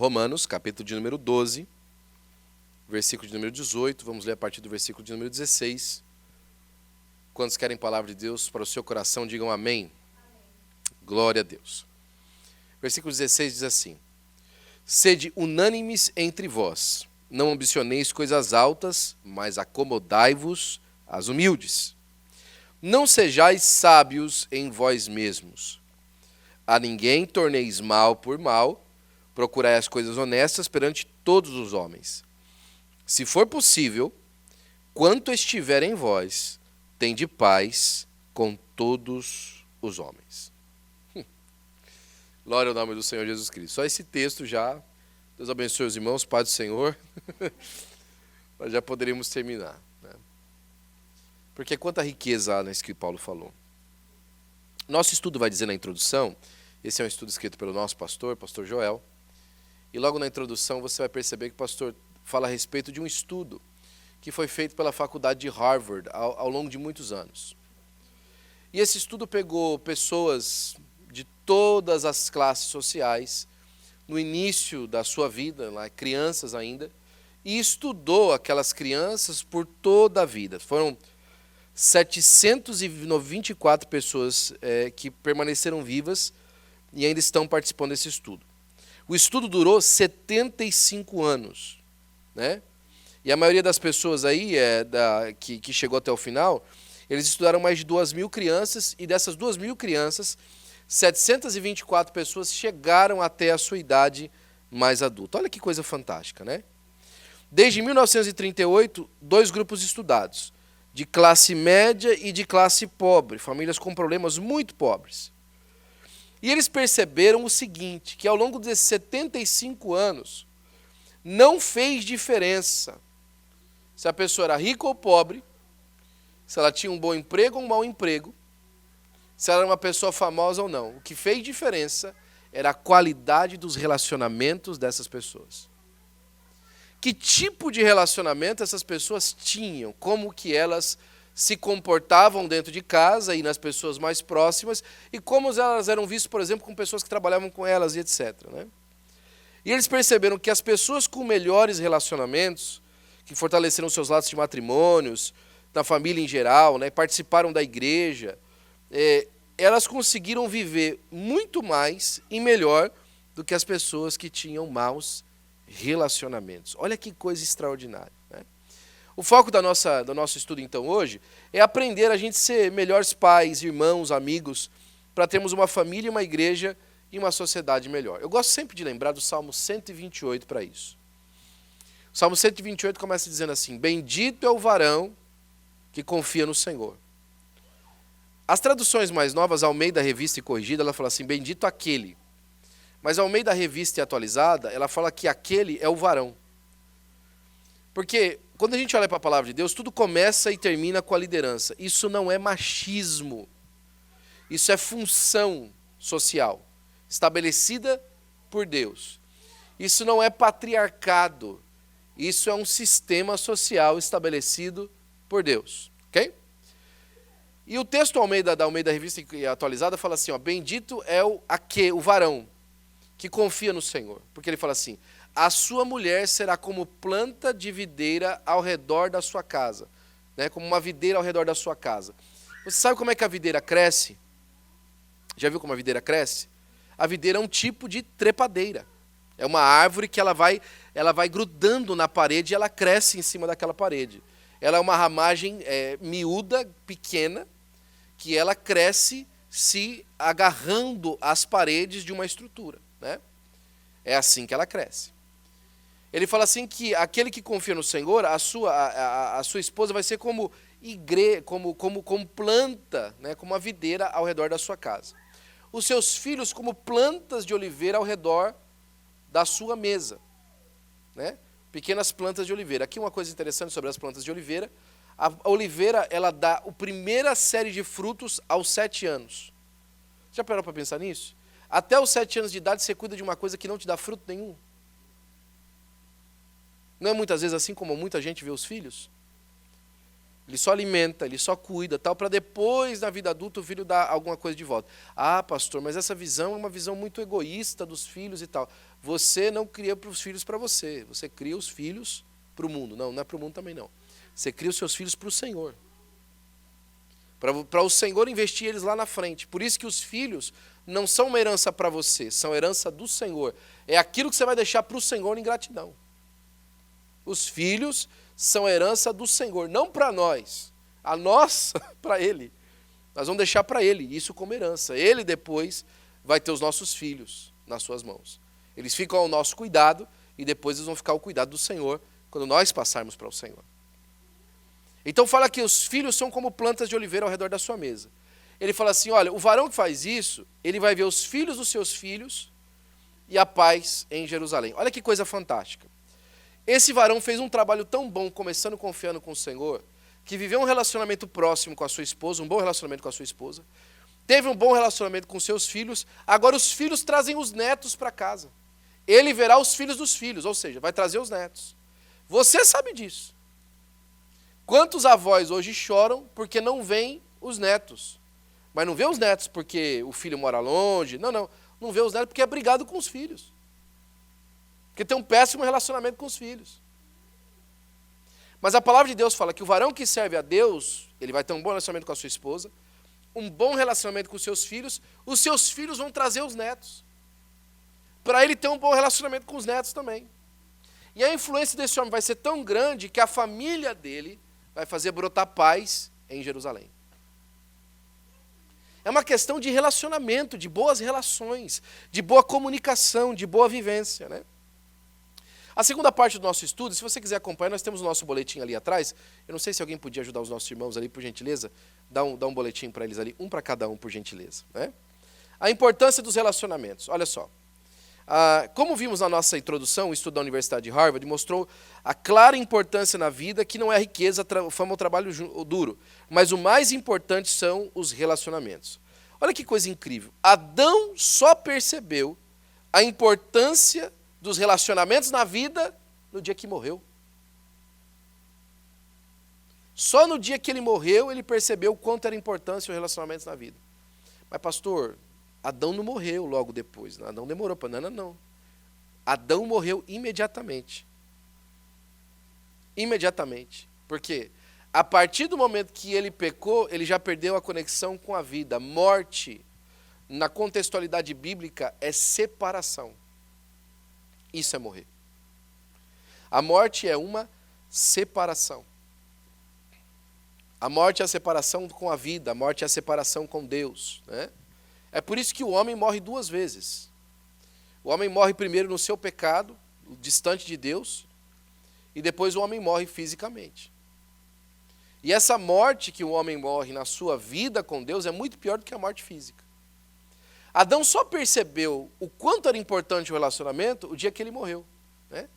Romanos, capítulo de número 12, versículo de número 18. Vamos ler a partir do versículo de número 16. Quantos querem palavra de Deus para o seu coração, digam amém. Amém. Glória a Deus. Versículo 16 diz assim: Sede unânimes entre vós, não ambicioneis coisas altas, mas acomodai-vos às humildes. Não sejais sábios em vós mesmos. A ninguém torneis mal por mal, procurai as coisas honestas perante todos os homens. Se for possível, quanto estiver em vós, tende paz com todos os homens. Glória ao nome do Senhor Jesus Cristo. Só esse texto já, Deus abençoe os irmãos, Pai do Senhor, nós já poderíamos terminar, né? Porque quanta riqueza há nisso que Paulo falou. Nosso estudo vai dizer na introdução, esse é um estudo escrito pelo nosso pastor Joel, e logo na introdução você vai perceber que o pastor fala a respeito de um estudo que foi feito pela faculdade de Harvard ao longo de muitos anos. E esse estudo pegou pessoas de todas as classes sociais, no início da sua vida, lá, crianças ainda, e estudou aquelas crianças por toda a vida. Foram 724 pessoas que permaneceram vivas e ainda estão participando desse estudo. O estudo durou 75 anos, né? E a maioria das pessoas aí que chegou até o final, eles estudaram mais de 2.000 crianças, e dessas 2.000 crianças, 724 pessoas chegaram até a sua idade mais adulta. Olha que coisa fantástica, né? Desde 1938, 2 grupos estudados, de classe média e de classe pobre, famílias com problemas muito pobres. E eles perceberam o seguinte, que ao longo desses 75 anos, não fez diferença se a pessoa era rica ou pobre, se ela tinha um bom emprego ou um mau emprego, se ela era uma pessoa famosa ou não. O que fez diferença era a qualidade dos relacionamentos dessas pessoas. Que tipo de relacionamento essas pessoas tinham, como que elas se comportavam dentro de casa e nas pessoas mais próximas, e como elas eram vistas, por exemplo, com pessoas que trabalhavam com elas e etc., né? E eles perceberam que as pessoas com melhores relacionamentos, que fortaleceram seus laços de matrimônios, da família em geral, né, participaram da igreja, elas conseguiram viver muito mais e melhor do que as pessoas que tinham maus relacionamentos. Olha que coisa extraordinária, né? O foco do nosso estudo, então, hoje, é aprender a gente ser melhores pais, irmãos, amigos, para termos uma família, uma igreja e uma sociedade melhor. Eu gosto sempre de lembrar do Salmo 128 para isso. O Salmo 128 começa dizendo assim: Bendito é o varão que confia no Senhor. As traduções mais novas, Almeida Revista e Corrigida, ela fala assim: Bendito aquele. Mas Almeida Revista e Atualizada, ela fala que aquele é o varão. Porque quando a gente olha para a palavra de Deus, tudo começa e termina com a liderança. Isso não é machismo. Isso é função social estabelecida por Deus. Isso não é patriarcado. Isso é um sistema social estabelecido por Deus. Ok? E o texto da Almeida Revista e Atualizada fala assim, ó, bendito é o varão que confia no Senhor. Porque ele fala assim: a sua mulher será como planta de videira ao redor da sua casa. Né? Como uma videira ao redor da sua casa. Você sabe como é que a videira cresce? Já viu como a videira cresce? A videira é um tipo de trepadeira. É uma árvore que ela vai grudando na parede e ela cresce em cima daquela parede. Ela é uma ramagem miúda, pequena, que ela cresce se agarrando às paredes de uma estrutura, né? É assim que ela cresce. Ele fala assim que aquele que confia no Senhor, a sua esposa vai ser como planta, né? Como uma videira ao redor da sua casa. Os seus filhos como plantas de oliveira ao redor da sua mesa, né? Pequenas plantas de oliveira. Aqui uma coisa interessante sobre as plantas de oliveira. A oliveira, ela dá a primeira série de frutos aos 7 anos. Já parou para pensar nisso? Até os 7 anos de idade você cuida de uma coisa que não te dá fruto nenhum. Não é muitas vezes assim como muita gente vê os filhos? Ele só alimenta, ele só cuida, tal, para depois, na vida adulta, o filho dar alguma coisa de volta. Ah, pastor, mas essa visão é uma visão muito egoísta dos filhos e tal. Você não cria para os filhos para você. Você cria os filhos para o mundo. Não, não é para o mundo também não. Você cria os seus filhos para o Senhor. Para o Senhor investir eles lá na frente. Por isso que os filhos não são uma herança para você, são herança do Senhor. É aquilo que você vai deixar para o Senhor em gratidão. Os filhos são herança do Senhor, não para nós. A nossa, para Ele. Nós vamos deixar para Ele, isso como herança. Ele depois vai ter os nossos filhos nas suas mãos. Eles ficam ao nosso cuidado e depois eles vão ficar ao cuidado do Senhor quando nós passarmos para o Senhor. Então fala que os filhos são como plantas de oliveira ao redor da sua mesa. Ele fala assim, olha, o varão que faz isso, ele vai ver os filhos dos seus filhos e a paz em Jerusalém. Olha que coisa fantástica. Esse varão fez um trabalho tão bom, começando confiando com o Senhor, que viveu um relacionamento próximo com a sua esposa, um bom relacionamento com a sua esposa, teve um bom relacionamento com seus filhos, agora os filhos trazem os netos para casa. Ele verá os filhos dos filhos, ou seja, vai trazer os netos. Você sabe disso. Quantos avós hoje choram porque não veem os netos? Mas não vê os netos porque o filho mora longe, não vê os netos porque é brigado com os filhos. Porque tem um péssimo relacionamento com os filhos. Mas a palavra de Deus fala que o varão que serve a Deus, ele vai ter um bom relacionamento com a sua esposa, um bom relacionamento com os seus filhos vão trazer os netos. Para ele ter um bom relacionamento com os netos também. E a influência desse homem vai ser tão grande que a família dele vai fazer brotar paz em Jerusalém. É uma questão de relacionamento, de boas relações, de boa comunicação, de boa vivência, né? A segunda parte do nosso estudo, se você quiser acompanhar, nós temos o nosso boletim ali atrás. Eu não sei se alguém podia ajudar os nossos irmãos ali, por gentileza. Dá um boletim para eles ali, um para cada um, por gentileza, né? A importância dos relacionamentos. Olha só. Como vimos na nossa introdução, o estudo da Universidade de Harvard mostrou a clara importância na vida que não é a riqueza, fama ou trabalho duro, mas o mais importante são os relacionamentos. Olha que coisa incrível. Adão só percebeu a importância dos relacionamentos na vida no dia que morreu. Só no dia que ele morreu, ele percebeu o quanto era importante os relacionamentos na vida. Mas, pastor, Adão não morreu logo depois. Adão demorou para... Não. Adão morreu imediatamente. Imediatamente. Por quê? A partir do momento que ele pecou, ele já perdeu a conexão com a vida. Morte, na contextualidade bíblica, é separação. Isso é morrer. A morte é uma separação. A morte é a separação com a vida, a morte é a separação com Deus, né? É por isso que o homem morre duas vezes. O homem morre primeiro no seu pecado, distante de Deus, e depois o homem morre fisicamente. E essa morte que o homem morre na sua vida com Deus é muito pior do que a morte física. Adão só percebeu o quanto era importante o relacionamento o dia que ele morreu, né?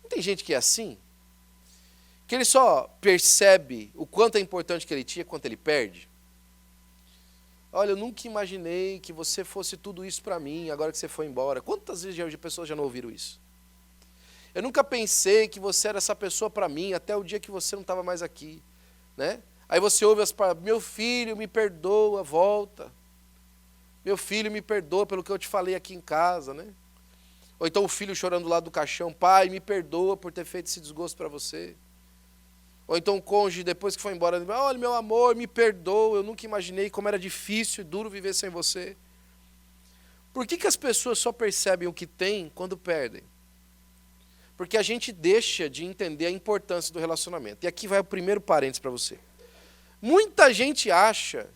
Não tem gente que é assim? Que ele só percebe o quanto é importante que ele tinha quando ele perde? Olha, eu nunca imaginei que você fosse tudo isso para mim, agora que você foi embora. Quantas vezes as pessoas já não ouviram isso? Eu nunca pensei que você era essa pessoa para mim, até o dia que você não estava mais aqui, né? Aí você ouve as palavras, meu filho, me perdoa, volta. Meu filho, me perdoa pelo que eu te falei aqui em casa, né? Ou então o filho chorando do lado do caixão, pai, me perdoa por ter feito esse desgosto para você. Ou então o cônjuge, depois que foi embora, olha, meu amor, me perdoa, eu nunca imaginei como era difícil e duro viver sem você. Por que as pessoas só percebem o que têm quando perdem? Porque a gente deixa de entender a importância do relacionamento. E aqui vai o primeiro parênteses para você. Muita gente acha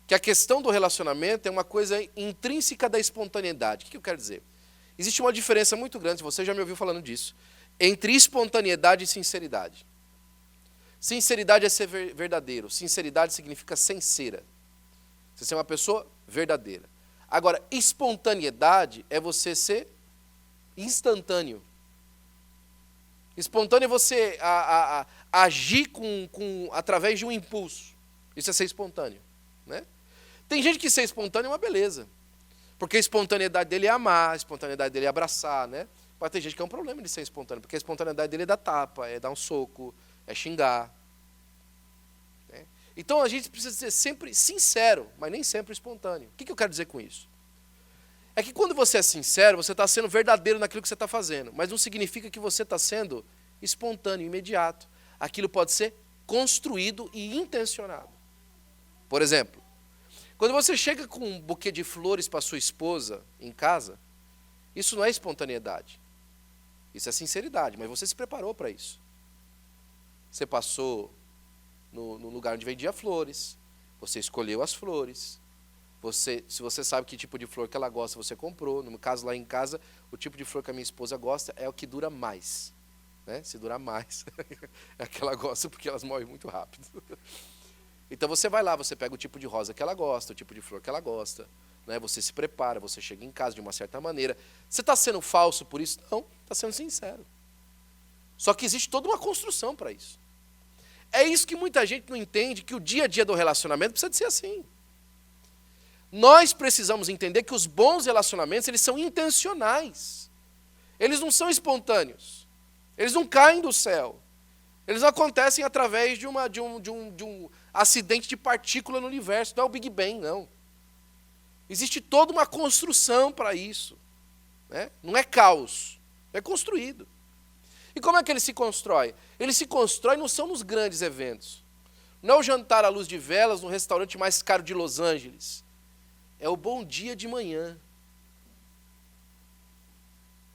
que a questão do relacionamento é uma coisa intrínseca da espontaneidade. O que eu quero dizer? Existe uma diferença muito grande, você já me ouviu falando disso, entre espontaneidade e sinceridade. Sinceridade é ser verdadeiro. Sinceridade significa sincera. Você ser uma pessoa verdadeira. Agora, espontaneidade é você ser instantâneo. Espontâneo é você agir através de um impulso. Isso é ser espontâneo, né? Tem gente que ser espontâneo é uma beleza. Porque a espontaneidade dele é amar, a espontaneidade dele é abraçar, né? Mas tem gente que é um problema de ser espontâneo, porque a espontaneidade dele é dar tapa, é dar um soco, é xingar. Então a gente precisa ser sempre sincero, mas nem sempre espontâneo. O que eu quero dizer com isso? É que quando você é sincero, você está sendo verdadeiro naquilo que você está fazendo, mas não significa que você está sendo espontâneo, imediato. Aquilo pode ser construído e intencionado. Por exemplo, quando você chega com um buquê de flores para sua esposa em casa, isso não é espontaneidade. Isso é sinceridade, mas você se preparou para isso. Você passou no lugar onde vendia flores, você escolheu as flores, se você sabe que tipo de flor que ela gosta, você comprou. No caso, lá em casa, o tipo de flor que a minha esposa gosta é o que dura mais. Né? Se durar mais, é que ela gosta, porque elas morrem muito rápido. Então você vai lá, você pega o tipo de rosa que ela gosta, o tipo de flor que ela gosta, né? Você se prepara, você chega em casa de uma certa maneira. Você está sendo falso por isso? Não, está sendo sincero. Só que existe toda uma construção para isso. É isso que muita gente não entende, que o dia a dia do relacionamento precisa de ser assim. Nós precisamos entender que os bons relacionamentos, eles são intencionais. Eles não são espontâneos. Eles não caem do céu. Eles não acontecem através de um acidente de partícula no universo. Não é o Big Bang, não. Existe toda uma construção para isso. Né? Não é caos, é construído. E como é que ele se constrói? Ele se constrói não são nos grandes eventos. Não é o jantar à luz de velas no restaurante mais caro de Los Angeles. É o bom dia de manhã.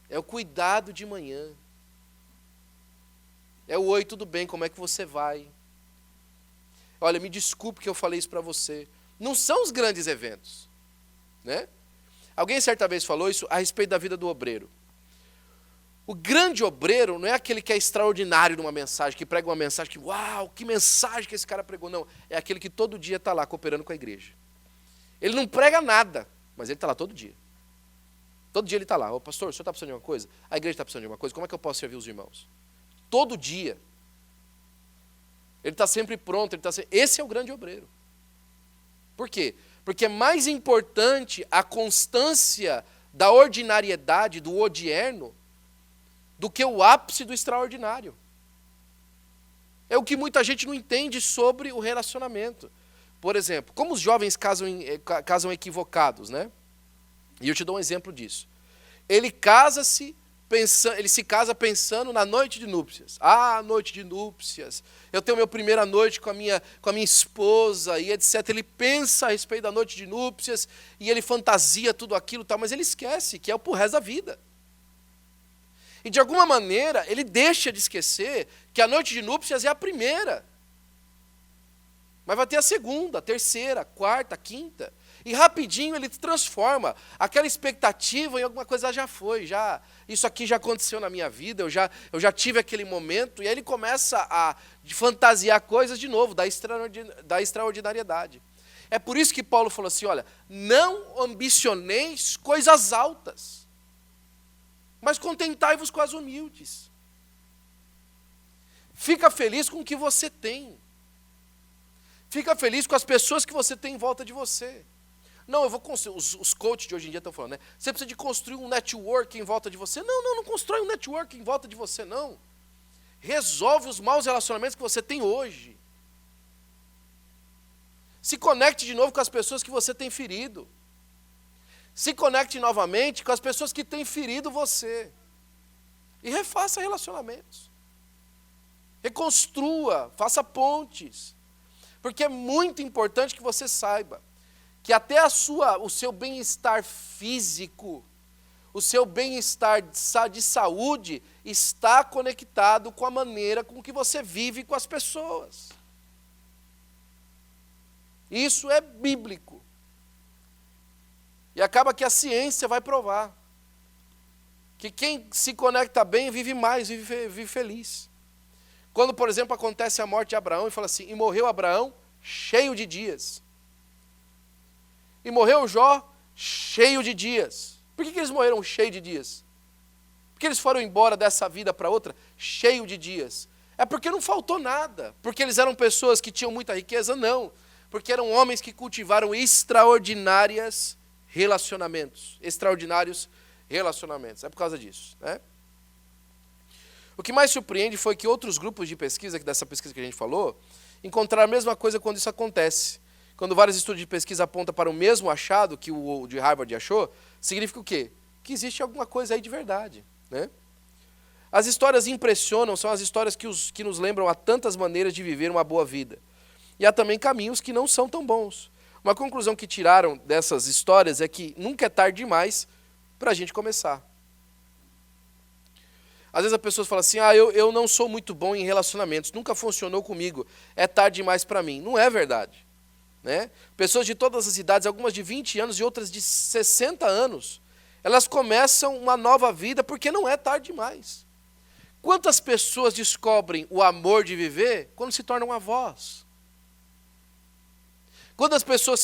É o cuidado de manhã. É o oi, tudo bem, como é que você vai? Olha, me desculpe que eu falei isso para você. Não são os grandes eventos. Né? Alguém certa vez falou isso a respeito da vida do obreiro. O grande obreiro não é aquele que é extraordinário numa mensagem, que prega uma mensagem que, uau, que mensagem que esse cara pregou. Não, é aquele que todo dia está lá cooperando com a igreja. Ele não prega nada, mas ele está lá todo dia. Todo dia ele está lá. Ô, pastor, o senhor está precisando de uma coisa? A igreja está precisando de uma coisa? Como é que eu posso servir os irmãos? Todo dia. Ele está sempre pronto. Esse é o grande obreiro. Por quê? Porque é mais importante a constância da ordinariedade, do odierno, do que o ápice do extraordinário. É o que muita gente não entende sobre o relacionamento. Por exemplo, como os jovens casam equivocados, né? E eu te dou um exemplo disso. Ele se casa pensando na noite de núpcias. Ah, noite de núpcias. Eu tenho minha primeira noite com a minha esposa e etc. Ele pensa a respeito da noite de núpcias e ele fantasia tudo aquilo, tal, mas ele esquece que é pro resto da vida. E de alguma maneira ele deixa de esquecer que a noite de núpcias é a primeira. Mas vai ter a segunda, a terceira, a quarta, a quinta. E rapidinho ele transforma aquela expectativa em alguma coisa, já foi, isso aqui já aconteceu na minha vida, eu já tive aquele momento, e aí ele começa a fantasiar coisas de novo, da extraordinariedade. É por isso que Paulo falou assim, olha, não ambicioneis coisas altas, mas contentai-vos com as humildes. Fica feliz com o que você tem. Fica feliz com as pessoas que você tem em volta de você. Não, eu vou construir, os coaches de hoje em dia estão falando, né? Você precisa de construir um network em volta de você. Não constrói um network em volta de você, não. Resolve os maus relacionamentos que você tem hoje. Se conecte de novo com as pessoas que você tem ferido. Se conecte novamente com as pessoas que têm ferido você. E refaça relacionamentos. Reconstrua, faça pontes. Porque é muito importante que você saiba que até o seu bem-estar físico, o seu bem-estar de saúde está conectado com a maneira com que você vive com as pessoas. Isso é bíblico. E acaba que a ciência vai provar que quem se conecta bem vive mais, vive feliz. Quando, por exemplo, acontece a morte de Abraão e fala assim, e morreu Abraão cheio de dias. E morreu Jó cheio de dias. Por que eles morreram cheio de dias? Porque eles foram embora dessa vida para outra cheio de dias. É porque não faltou nada. Porque eles eram pessoas que tinham muita riqueza? Não. Porque eram homens que cultivaram extraordinários relacionamentos. É por causa disso, né? O que mais surpreende foi que outros grupos de pesquisa, dessa pesquisa que a gente falou, encontrar a mesma coisa quando isso acontece. Quando vários estudos de pesquisa apontam para o mesmo achado que o de Harvard achou, significa o quê? Que existe alguma coisa aí de verdade, né? As histórias impressionam, são as histórias que nos lembram a tantas maneiras de viver uma boa vida. E há também caminhos que não são tão bons. Uma conclusão que tiraram dessas histórias é que nunca é tarde demais para a gente começar. Às vezes as pessoas falam assim, eu não sou muito bom em relacionamentos, nunca funcionou comigo, é tarde demais para mim. Não é verdade, né? Pessoas de todas as idades, algumas de 20 anos e outras de 60 anos, elas começam uma nova vida porque não é tarde demais. Quantas pessoas descobrem o amor de viver quando se tornam avós? Quantas pessoas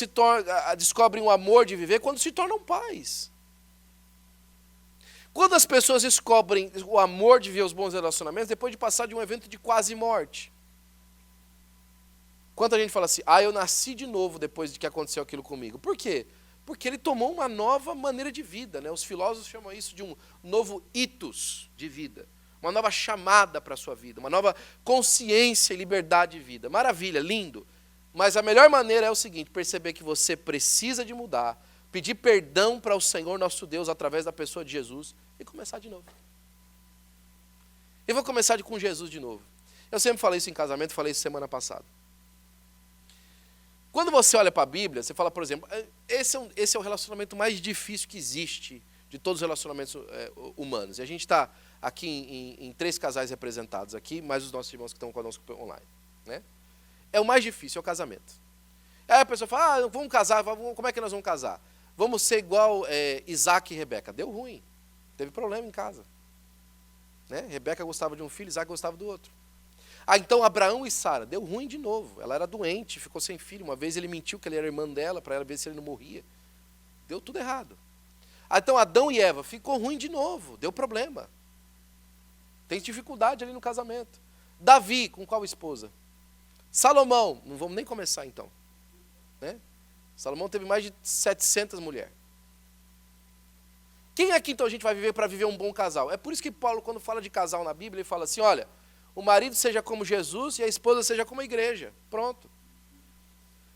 descobrem o amor de viver quando se tornam pais? Quantas pessoas descobrem o amor de viver os bons relacionamentos depois de passar de um evento de quase morte? Quanta gente fala assim, eu nasci de novo depois de que aconteceu aquilo comigo. Por quê? Porque ele tomou uma nova maneira de vida, né? Os filósofos chamam isso de um novo itus de vida. Uma nova chamada para a sua vida, uma nova consciência e liberdade de vida. Maravilha, lindo. Mas a melhor maneira é o seguinte, perceber que você precisa de mudar, pedir perdão para o Senhor nosso Deus através da pessoa de Jesus e começar de novo. Eu vou começar com Jesus de novo. Eu sempre falei isso em casamento, falei isso semana passada. Quando você olha para a Bíblia, você fala, por exemplo, esse é o relacionamento mais difícil que existe de todos os relacionamentos humanos. E a gente está aqui em 3 casais representados aqui, mais os nossos irmãos que estão conosco online, né? É o mais difícil, é o casamento. Aí a pessoa fala, vamos casar, como é que nós vamos casar? Vamos ser igual Isaac e Rebeca. Deu ruim, teve problema em casa. Né? Rebeca gostava de um filho, Isaac gostava do outro. Então Abraão e Sara, deu ruim de novo. Ela era doente, ficou sem filho. Uma vez ele mentiu que ele era irmã dela, para ela ver se ele não morria. Deu tudo errado. Então Adão e Eva, ficou ruim de novo, deu problema. Tem dificuldade ali no casamento. Davi, com qual esposa? Salomão, não vamos nem começar então. Né? Salomão teve mais de 700 mulheres. Quem aqui então a gente vai viver para viver um bom casal? É por isso que Paulo, quando fala de casal na Bíblia, ele fala assim, olha, o marido seja como Jesus e a esposa seja como a igreja. Pronto.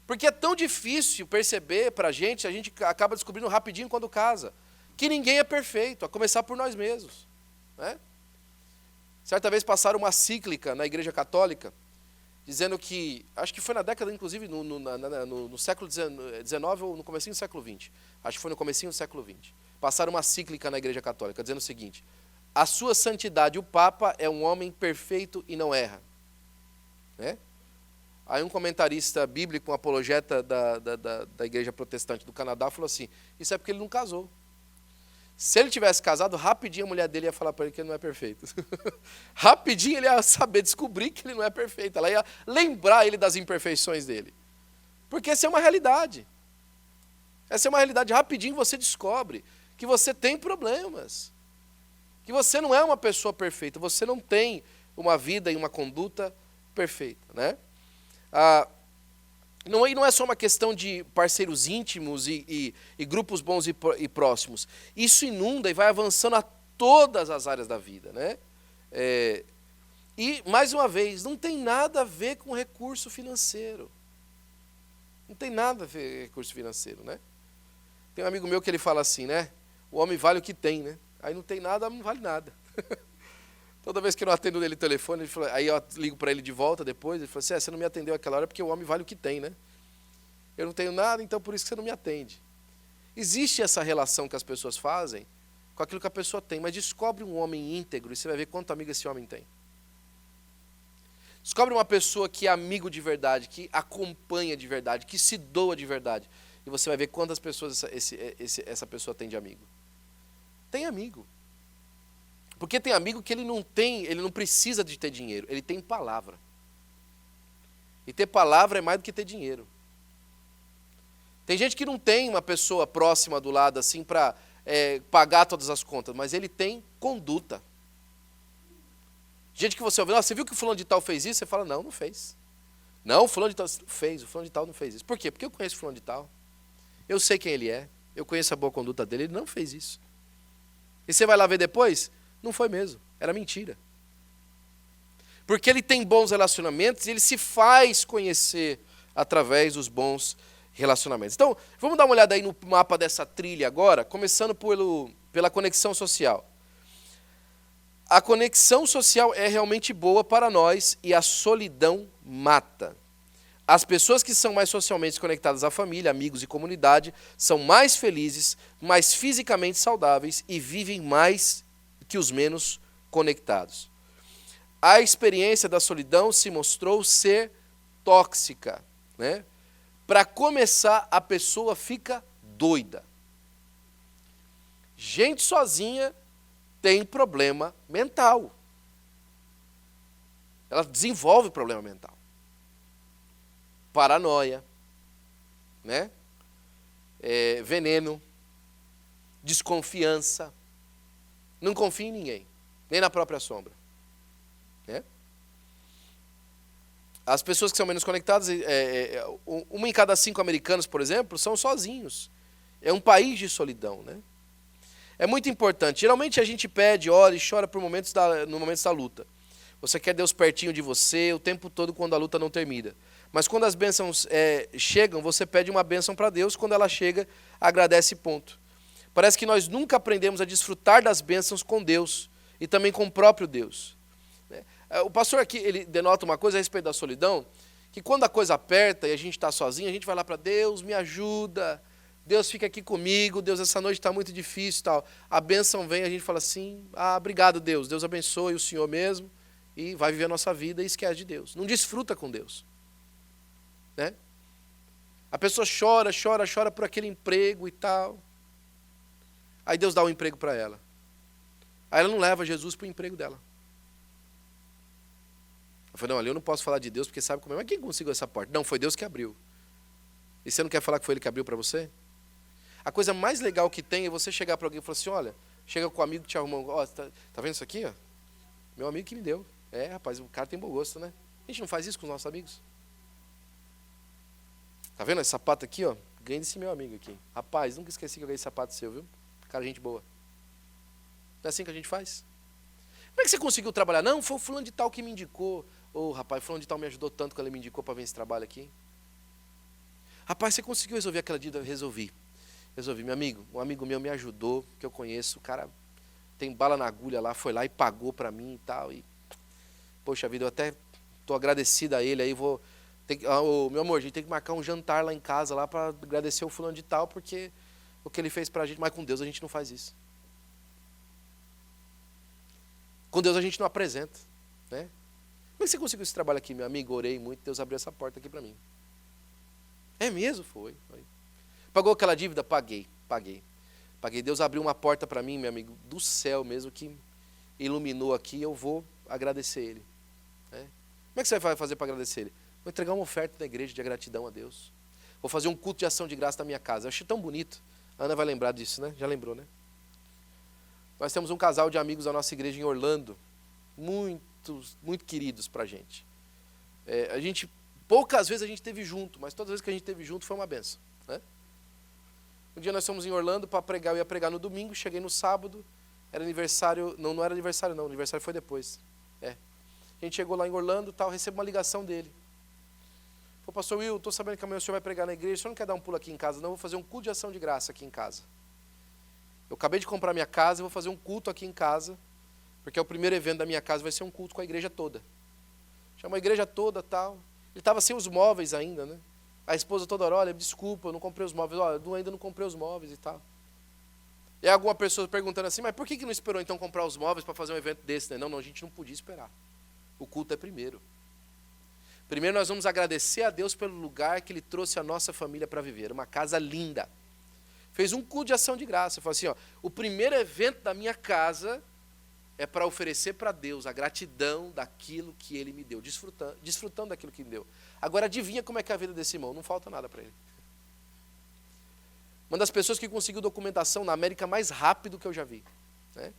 Porque é tão difícil perceber para a gente acaba descobrindo rapidinho quando casa, que ninguém é perfeito, a começar por nós mesmos. Né? Certa vez passaram uma cíclica na Igreja Católica, dizendo que, acho que foi na década, inclusive, no século XIX ou no comecinho do século XX. Acho que foi no comecinho do século XX. Passaram uma cíclica na Igreja Católica, dizendo o seguinte, a sua santidade, o Papa, é um homem perfeito e não erra. Né? Aí um comentarista bíblico, um apologeta da Igreja Protestante do Canadá, falou assim, isso é porque ele não casou. Se ele tivesse casado, rapidinho a mulher dele ia falar para ele que ele não é perfeito. Rapidinho ele ia saber, descobrir que ele não é perfeito. Ela ia lembrar ele das imperfeições dele. Porque essa é uma realidade. Essa é uma realidade. Rapidinho você descobre que você tem problemas. Que você não é uma pessoa perfeita. Você não tem uma vida e uma conduta perfeita. Né? Não é só uma questão de parceiros íntimos e grupos bons e próximos. Isso inunda e vai avançando a todas as áreas da vida. Né? E, mais uma vez, não tem nada a ver com recurso financeiro. Não tem nada a ver com recurso financeiro. Né? Tem um amigo meu que ele fala assim, né? O homem vale o que tem. Né? Aí não tem nada, não vale nada. Toda vez que eu não atendo ele telefone, ele fala, aí eu ligo para ele de volta depois, ele fala assim, você não me atendeu aquela hora porque o homem vale o que tem, né? Eu não tenho nada, então por isso que você não me atende. Existe essa relação que as pessoas fazem com aquilo que a pessoa tem, mas descobre um homem íntegro e você vai ver quanto amigo esse homem tem. Descobre uma pessoa que é amigo de verdade, que acompanha de verdade, que se doa de verdade. E você vai ver quantas pessoas essa pessoa tem de amigo. Tem amigo. Porque tem amigo que ele não precisa de ter dinheiro, ele tem palavra. E ter palavra é mais do que ter dinheiro. Tem gente que não tem uma pessoa próxima do lado assim para pagar todas as contas, mas ele tem conduta. Gente que você ouve, você viu que o fulano de tal fez isso? Você fala, não fez. Não, o fulano de tal não fez, o fulano de tal não fez isso. Por quê? Porque eu conheço o fulano de tal. Eu sei quem ele é, eu conheço a boa conduta dele, ele não fez isso. E você vai lá ver depois? Não foi mesmo, era mentira. Porque ele tem bons relacionamentos e ele se faz conhecer através dos bons relacionamentos. Então, vamos dar uma olhada aí no mapa dessa trilha agora, começando pela conexão social. A conexão social é realmente boa para nós e a solidão mata. As pessoas que são mais socialmente conectadas à família, amigos e comunidade são mais felizes, mais fisicamente saudáveis e vivem mais que os menos conectados. A experiência da solidão se mostrou ser tóxica, né? Para começar, a pessoa fica doida. Gente sozinha tem problema mental. Ela desenvolve problema mental. Paranoia, né? Veneno, desconfiança. Não confia em ninguém, nem na própria sombra. Né? As pessoas que são menos conectadas, uma em cada 5 americanos, por exemplo, são sozinhos. É um país de solidão, né? É muito importante. Geralmente a gente pede, ora e chora por no momentos da luta. Você quer Deus pertinho de você o tempo todo quando a luta não termina. Mas quando as bênçãos chegam, você pede uma bênção para Deus. Quando ela chega, agradece, ponto. Parece que nós nunca aprendemos a desfrutar das bênçãos com Deus e também com o próprio Deus. O pastor aqui, ele denota uma coisa a respeito da solidão, que quando a coisa aperta e a gente está sozinho, a gente vai lá para Deus, me ajuda, Deus fica aqui comigo, Deus, essa noite está muito difícil e tal. A bênção vem, a gente fala assim, obrigado Deus, Deus abençoe o Senhor mesmo, e vai viver a nossa vida e esquece de Deus. Não desfruta com Deus. Né? A pessoa chora por aquele emprego e tal. Aí Deus dá um emprego para ela. Aí ela não leva Jesus para o emprego dela. Eu falei, não, ali eu não posso falar de Deus porque sabe como é. Mas quem conseguiu essa porta? Não, foi Deus que abriu. E você não quer falar que foi Ele que abriu para você? A coisa mais legal que tem é você chegar para alguém e falar assim, olha, chega com o amigo que te arrumou, ó, tá vendo isso aqui? Ó? Meu amigo que me deu. Rapaz, o cara tem bom gosto, né? A gente não faz isso com os nossos amigos. Tá vendo esse sapato aqui, ó? Ganhei desse meu amigo aqui. Rapaz, nunca esqueci que eu ganhei esse sapato seu, viu? Cara, gente boa. Não é assim que a gente faz? Como é que você conseguiu trabalhar? Não, foi o fulano de tal que me indicou. Rapaz, fulano de tal me ajudou tanto que ele me indicou para vir esse trabalho aqui. Rapaz, você conseguiu resolver aquela dívida? Resolvi, meu amigo. Um amigo meu me ajudou, que eu conheço. O cara tem bala na agulha lá, foi lá e pagou para mim e tal. E, poxa vida, eu até estou agradecido a ele. Aí meu amor, a gente tem que marcar um jantar lá em casa lá para agradecer o fulano de tal, porque o que ele fez para a gente, mas com Deus a gente não faz isso. Com Deus a gente não apresenta. Né? Como é que você conseguiu esse trabalho aqui, meu amigo? Orei muito, Deus abriu essa porta aqui para mim. É mesmo? Foi. Pagou aquela dívida? Paguei. Deus abriu uma porta para mim, meu amigo, do céu mesmo, que iluminou aqui, eu vou agradecer Ele. Né? Como é que você vai fazer para agradecer Ele? Vou entregar uma oferta na igreja de gratidão a Deus. Vou fazer um culto de ação de graça na minha casa. Eu achei tão bonito. A Ana vai lembrar disso, né? Já lembrou, né? Nós temos um casal de amigos da nossa igreja em Orlando, muito queridos para a gente. Poucas vezes a gente esteve junto, mas todas as vezes que a gente esteve junto foi uma benção. Né? Um dia nós fomos em Orlando para pregar, eu ia pregar no domingo, cheguei no sábado, era aniversário, não era aniversário não, aniversário foi depois. A gente chegou lá em Orlando, recebo uma ligação dele. Falei, pastor Will, estou sabendo que amanhã o senhor vai pregar na igreja, o senhor não quer dar um pulo aqui em casa? Não, vou fazer um culto de ação de graça aqui em casa. Eu acabei de comprar minha casa, vou fazer um culto aqui em casa, porque é o primeiro evento da minha casa, vai ser um culto com a igreja toda. Chamou a igreja toda, tal. Ele estava sem os móveis ainda, né? A esposa toda hora, olha, desculpa, eu não comprei os móveis. Olha, eu ainda não comprei os móveis e tal. E aí alguma pessoa perguntando assim, mas por que não esperou então comprar os móveis para fazer um evento desse? Né? Não, a gente não podia esperar. O culto é primeiro. Primeiro nós vamos agradecer a Deus pelo lugar que Ele trouxe a nossa família para viver. Uma casa linda. Fez um culto de ação de graça. Falou assim, o primeiro evento da minha casa é para oferecer para Deus a gratidão daquilo que Ele me deu, desfrutando daquilo que Ele me deu. Agora adivinha como é que é a vida desse irmão, não falta nada para ele. Uma das pessoas que conseguiu documentação na América mais rápido que eu já vi. Né?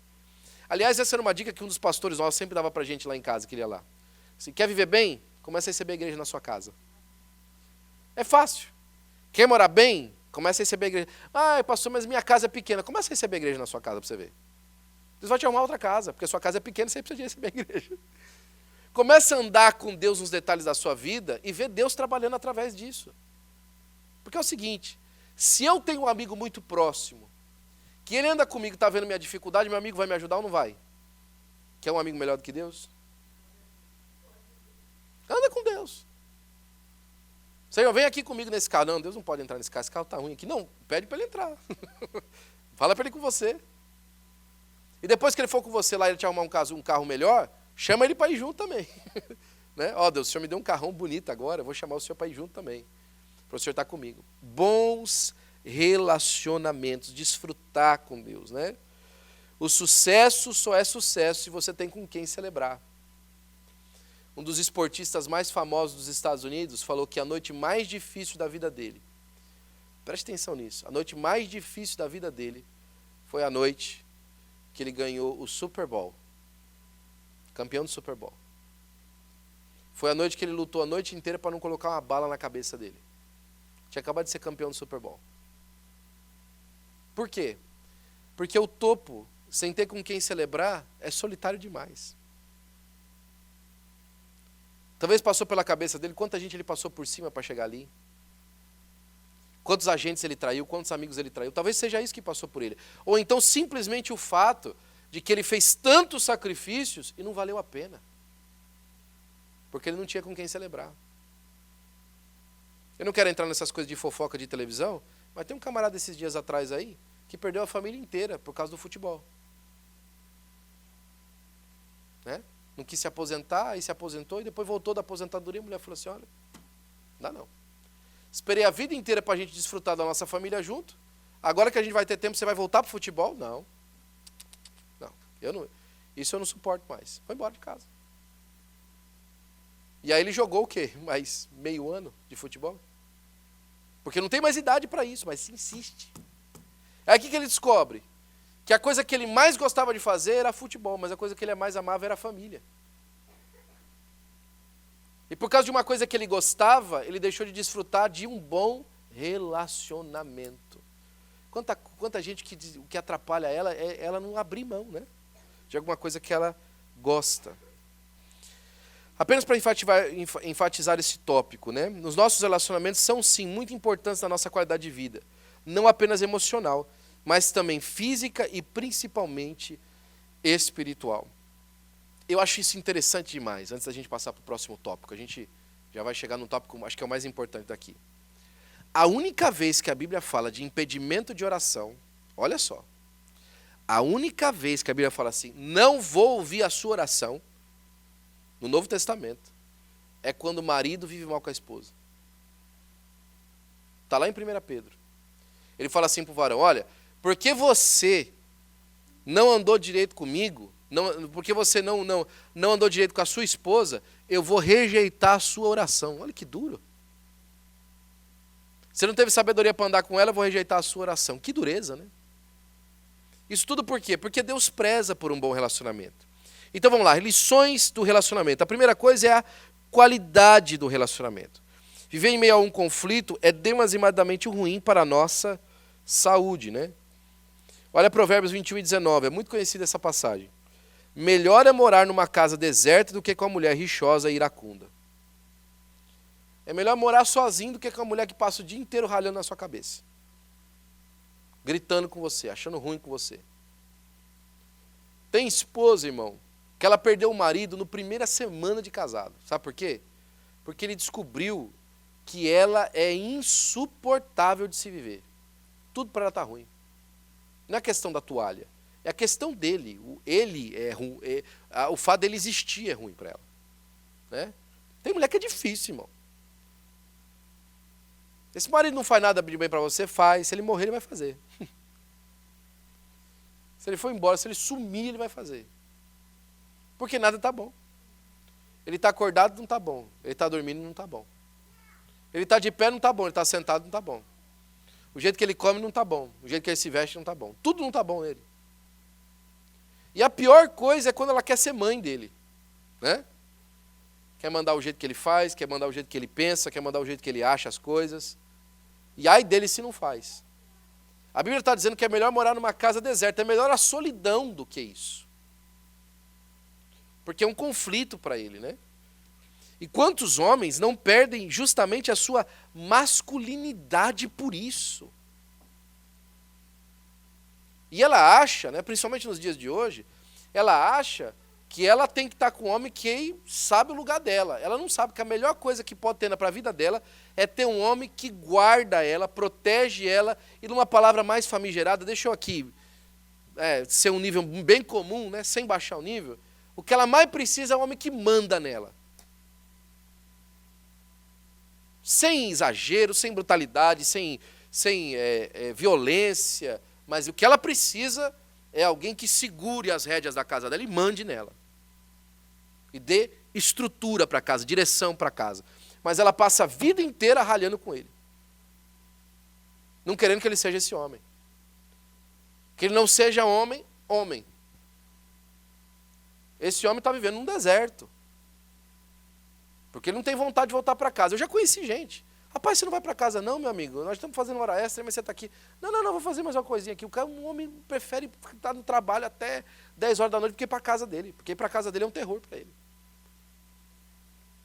Aliás, essa era uma dica que um dos pastores nossos sempre dava para a gente lá em casa, que ele ia lá. Se quer viver bem, comece a receber a igreja na sua casa. É fácil. Quer morar bem? Comece a receber a igreja. Pastor, mas minha casa é pequena. Comece a receber a igreja na sua casa para você ver. Deus vai te arrumar outra casa, porque a sua casa é pequena e você precisa de receber a igreja. Comece a andar com Deus nos detalhes da sua vida e ver Deus trabalhando através disso. Porque é o seguinte, se eu tenho um amigo muito próximo, que ele anda comigo, está vendo minha dificuldade, meu amigo vai me ajudar ou não vai? Quer um amigo melhor do que Deus? Anda com Deus. Senhor, vem aqui comigo nesse carro. Não, Deus não pode entrar nesse carro, esse carro está ruim aqui. Não, pede para ele entrar. Fala para ele ir com você. E depois que ele for com você lá e ele te arrumar um carro melhor, chama ele para ir junto também. Né? Ó, Deus, o Senhor me deu um carrão bonito agora, eu vou chamar o Senhor para ir junto também. Para o Senhor estar comigo. Bons relacionamentos, desfrutar com Deus, né? O sucesso só é sucesso se você tem com quem celebrar. Um dos esportistas mais famosos dos Estados Unidos falou que a noite mais difícil da vida dele, preste atenção nisso, a noite mais difícil da vida dele foi a noite que ele ganhou o Super Bowl, campeão do Super Bowl. Foi a noite que ele lutou a noite inteira para não colocar uma bala na cabeça dele. Tinha acabado de ser campeão do Super Bowl. Por quê? Porque o topo, sem ter com quem celebrar, é solitário demais. Talvez passou pela cabeça dele, quanta gente ele passou por cima para chegar ali. Quantos agentes ele traiu, quantos amigos ele traiu. Talvez seja isso que passou por ele. Ou então simplesmente o fato de que ele fez tantos sacrifícios e não valeu a pena. Porque ele não tinha com quem celebrar. Eu não quero entrar nessas coisas de fofoca de televisão, mas tem um camarada esses dias atrás aí que perdeu a família inteira por causa do futebol. Né? Não quis se aposentar, aí se aposentou e depois voltou da aposentadoria. A mulher falou assim, olha, não dá não. Esperei a vida inteira para a gente desfrutar da nossa família junto. Agora que a gente vai ter tempo, você vai voltar para o futebol? Não. Não, isso eu não suporto mais. Foi embora de casa. E aí ele jogou o quê? Mais meio ano de futebol? Porque não tem mais idade para isso, mas se insiste. É aqui que ele descobre que a coisa que ele mais gostava de fazer era futebol, mas a coisa que ele mais amava era a família. E por causa de uma coisa que ele gostava, ele deixou de desfrutar de um bom relacionamento. Quanta gente o que atrapalha ela é ela não abrir mão, né? De alguma coisa que ela gosta. Apenas para enfatizar esse tópico, né? Os nossos relacionamentos são sim muito importantes na nossa qualidade de vida. Não apenas emocional, mas também física e principalmente espiritual. Eu acho isso interessante demais, antes da gente passar para o próximo tópico. A gente já vai chegar num tópico, acho que é o mais importante daqui. A única vez que a Bíblia fala de impedimento de oração, olha só, a única vez que a Bíblia fala assim, não vou ouvir a sua oração, no Novo Testamento, é quando o marido vive mal com a esposa. Está lá em 1 Pedro. Ele fala assim para o varão, olha, porque você não andou direito comigo, porque você não andou direito com a sua esposa, eu vou rejeitar a sua oração. Olha que duro. Você não teve sabedoria para andar com ela, eu vou rejeitar a sua oração. Que dureza, né? Isso tudo por quê? Porque Deus preza por um bom relacionamento. Então vamos lá, lições do relacionamento. A primeira coisa é a qualidade do relacionamento. Viver em meio a um conflito é demasiadamente ruim para a nossa saúde, né? Olha Provérbios 21:19, é muito conhecida essa passagem. Melhor é morar numa casa deserta do que com a mulher rixosa e iracunda. É melhor morar sozinho do que com a mulher que passa o dia inteiro ralhando na sua cabeça. Gritando com você, achando ruim com você. Tem esposa, irmão, que ela perdeu o marido na primeira semana de casado. Sabe por quê? Porque ele descobriu que ela é insuportável de se viver. Tudo para ela está ruim. Não é questão da toalha. É a questão dele. Ele é ruim. O fato dele existir é ruim para ela. Né? Tem mulher que é difícil, irmão. Esse marido não faz nada de bem para você, faz. Se ele morrer, ele vai fazer. Se ele for embora, se ele sumir, ele vai fazer. Porque nada está bom. Ele está acordado, não está bom. Ele está dormindo, não está bom. Ele está de pé, não está bom. Ele está sentado, não está bom. O jeito que ele come não está bom. O jeito que ele se veste não está bom. Tudo não está bom nele. E a pior coisa é quando ela quer ser mãe dele. Né? Quer mandar o jeito que ele faz, quer mandar o jeito que ele pensa, quer mandar o jeito que ele acha as coisas. E ai dele se não faz. A Bíblia está dizendo que é melhor morar numa casa deserta. É melhor a solidão do que isso. porque é um conflito para ele, né? E quantos homens não perdem justamente a sua masculinidade por isso? E ela acha, né, principalmente nos dias de hoje, ela acha que ela tem que estar com um homem que sabe o lugar dela. Ela não sabe que a melhor coisa que pode ter para a vida dela é ter um homem que guarda ela, protege ela, e numa palavra mais famigerada, deixa eu aqui ser um nível bem comum, né, sem baixar o nível, o que ela mais precisa é um homem que manda nela. Sem exagero, sem brutalidade, sem violência, mas o que ela precisa é alguém que segure as rédeas da casa dela e mande nela. E dê estrutura para a casa, direção para a casa. Mas ela passa a vida inteira ralhando com ele. Não querendo que ele seja esse homem. Que ele não seja homem. Esse homem está vivendo num deserto. Porque ele não tem vontade de voltar para casa. Eu já conheci gente. Rapaz, você não vai para casa não, meu amigo? Nós estamos fazendo hora extra, mas você está aqui. Não, vou fazer mais uma coisinha aqui. Um homem prefere estar no trabalho até 10 horas da noite do que ir para a casa dele. Porque ir para a casa dele é um terror para ele.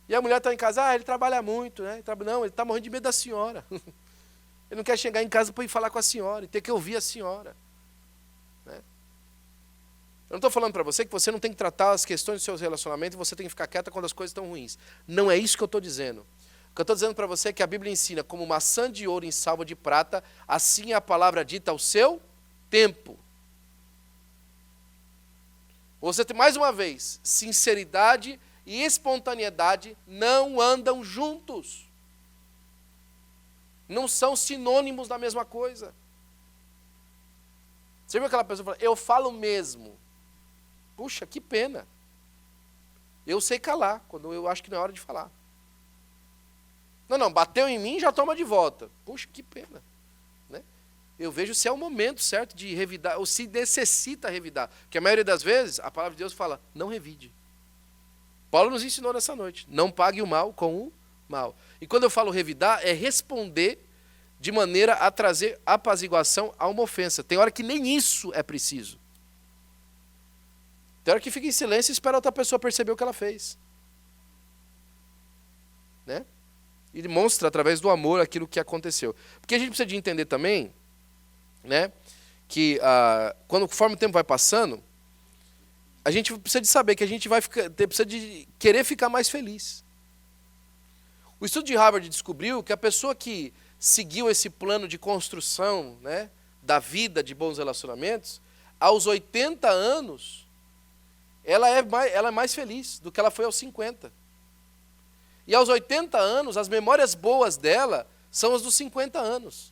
E a mulher está em casa, ele trabalha muito, né? Não, ele está morrendo de medo da senhora. Ele não quer chegar em casa para ir falar com a senhora e ter que ouvir a senhora. Né? Eu não estou falando para você que você não tem que tratar as questões do seu relacionamento e você tem que ficar quieta quando as coisas estão ruins. Não é isso que eu estou dizendo. O que eu estou dizendo para você é que a Bíblia ensina como maçã de ouro em salva de prata, assim é a palavra dita ao seu tempo. Você tem, mais uma vez, sinceridade e espontaneidade não andam juntos. Não são sinônimos da mesma coisa. Você viu aquela pessoa que fala, eu falo mesmo. Puxa, que pena. Eu sei calar, quando eu acho que não é hora de falar. Não, bateu em mim, já toma de volta. Puxa, que pena. Né? Eu vejo se é o momento certo de revidar, ou se necessita revidar. Porque a maioria das vezes, a palavra de Deus fala, não revide. Paulo nos ensinou nessa noite, não pague o mal com o mal. E quando eu falo revidar, é responder de maneira a trazer apaziguação a uma ofensa. Tem hora que nem isso é preciso. Tem hora que fica em silêncio e espera outra pessoa perceber o que ela fez. Né? E demonstra através do amor aquilo que aconteceu. Porque a gente precisa de entender também, né, que conforme o tempo vai passando, a gente precisa de saber que a gente precisa de querer ficar mais feliz. O estudo de Harvard descobriu que a pessoa que seguiu esse plano de construção, né, da vida de bons relacionamentos, aos 80 anos, ela é mais feliz do que ela foi aos 50. E aos 80 anos, as memórias boas dela são as dos 50 anos.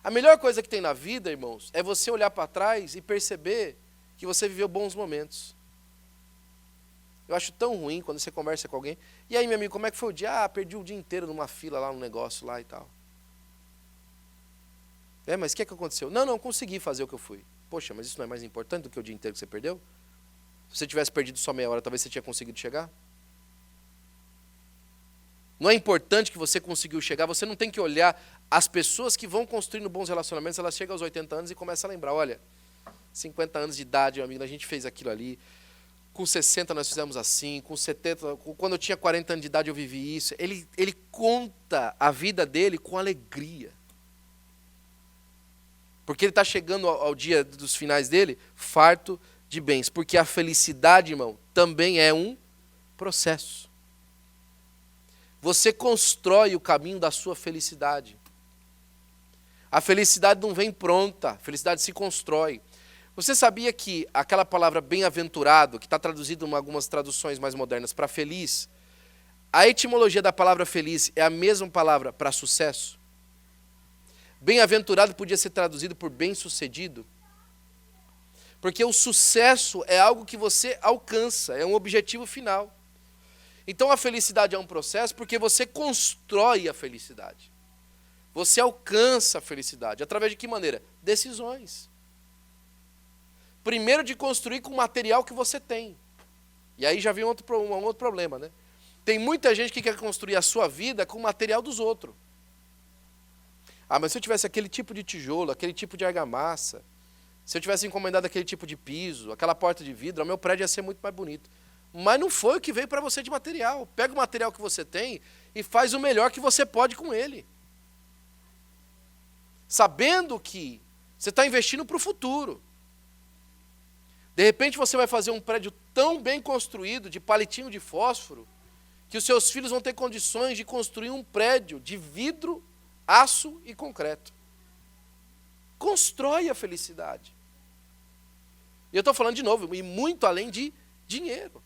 A melhor coisa que tem na vida, irmãos, é você olhar para trás e perceber que você viveu bons momentos. Eu acho tão ruim quando você conversa com alguém. E aí, meu amigo, como é que foi o dia? Perdi o dia inteiro numa fila lá, num negócio lá e tal. Mas o que aconteceu? Não, consegui fazer o que eu fui. Poxa, mas isso não é mais importante do que o dia inteiro que você perdeu? Se você tivesse perdido só meia hora, talvez você tinha conseguido chegar? Não é importante que você conseguiu chegar, você não tem que olhar as pessoas que vão construindo bons relacionamentos, elas chegam aos 80 anos e começam a lembrar, olha, 50 anos de idade, meu amigo, a gente fez aquilo ali, com 60 nós fizemos assim, com 70, quando eu tinha 40 anos de idade eu vivi isso. Ele conta a vida dele com alegria. Porque ele está chegando ao dia dos finais dele farto de bens. Porque a felicidade, irmão, também é um processo. Você constrói o caminho da sua felicidade. A felicidade não vem pronta, a felicidade se constrói. Você sabia que aquela palavra bem-aventurado, que está traduzido em algumas traduções mais modernas para feliz, a etimologia da palavra feliz é a mesma palavra para sucesso? Bem-aventurado podia ser traduzido por bem-sucedido. Porque o sucesso é algo que você alcança, é um objetivo final. Então a felicidade é um processo porque você constrói a felicidade. Você alcança a felicidade. Através de que maneira? Decisões. Primeiro de construir com o material que você tem. E aí já vem um outro problema, né? Tem muita gente que quer construir a sua vida com o material dos outros. Mas se eu tivesse aquele tipo de tijolo, aquele tipo de argamassa, Se eu tivesse encomendado aquele tipo de piso, aquela porta de vidro, o meu prédio ia ser muito mais bonito. Mas não foi o que veio para você de material. Pega o material que você tem e faz o melhor que você pode com ele. Sabendo que você está investindo para o futuro. De repente você vai fazer um prédio tão bem construído, de palitinho de fósforo, que os seus filhos vão ter condições de construir um prédio de vidro, aço e concreto. Constrói a felicidade. E eu estou falando de novo, e muito além de dinheiro.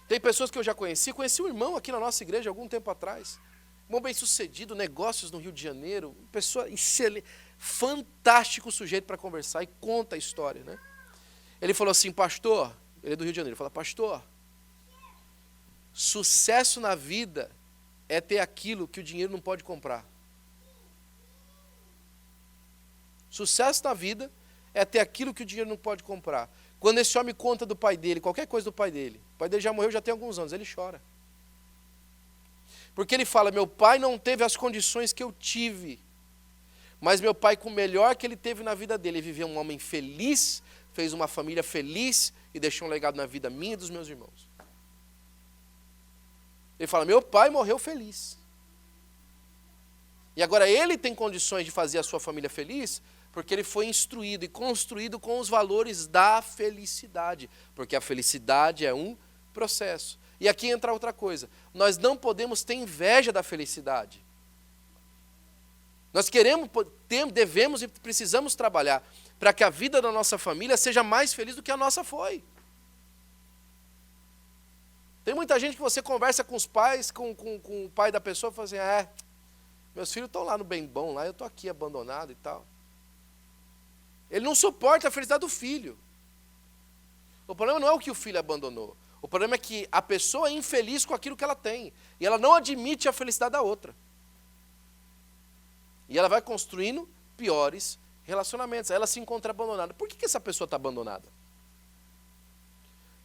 Tem pessoas que eu já conheci um irmão aqui na nossa igreja algum tempo atrás. Um bem sucedido, negócios no Rio de Janeiro, uma pessoa excelente, fantástico sujeito para conversar e conta a história, né? Ele falou assim, pastor, ele é do Rio de Janeiro, ele falou, pastor, sucesso na vida é ter aquilo que o dinheiro não pode comprar. Sucesso na vida é ter aquilo que o dinheiro não pode comprar. Quando esse homem conta do pai dele, qualquer coisa do pai dele, o pai dele já morreu, já tem alguns anos, ele chora. Porque ele fala, meu pai não teve as condições que eu tive, mas meu pai, com o melhor que ele teve na vida dele, ele viveu um homem feliz, fez uma família feliz e deixou um legado na vida minha e dos meus irmãos. Ele fala, meu pai morreu feliz. E agora ele tem condições de fazer a sua família feliz, porque ele foi instruído e construído com os valores da felicidade. Porque a felicidade é um processo. E aqui entra outra coisa. Nós não podemos ter inveja da felicidade. Nós devemos e precisamos trabalhar para que a vida da nossa família seja mais feliz do que a nossa foi. Tem muita gente que você conversa com os pais, com o pai da pessoa, e fala assim, meus filhos estão lá no bem bom, lá eu estou aqui abandonado e tal. Ele não suporta a felicidade do filho. O problema não é o que o filho abandonou. O problema é que a pessoa é infeliz com aquilo que ela tem. E ela não admite a felicidade da outra. E ela vai construindo piores relacionamentos. Aí ela se encontra abandonada. Por que essa pessoa está abandonada?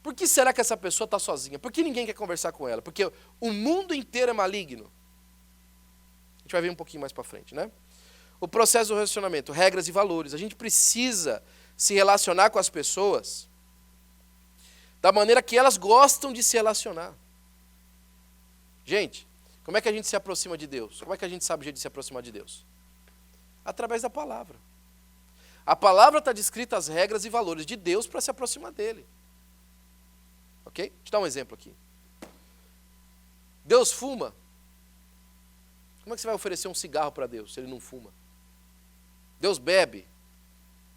Por que será que essa pessoa está sozinha? Por que ninguém quer conversar com ela? Porque o mundo inteiro é maligno. A gente vai ver um pouquinho mais para frente, né? O processo do relacionamento, regras e valores. A gente precisa se relacionar com as pessoas da maneira que elas gostam de se relacionar. Gente, como é que a gente se aproxima de Deus? Como é que a gente sabe o jeito de se aproximar de Deus? Através da palavra. A palavra está descrita as regras e valores de Deus para se aproximar dele. Ok? Deixa eu dar um exemplo aqui. Deus fuma. Como é que você vai oferecer um cigarro para Deus se ele não fuma? Deus bebe.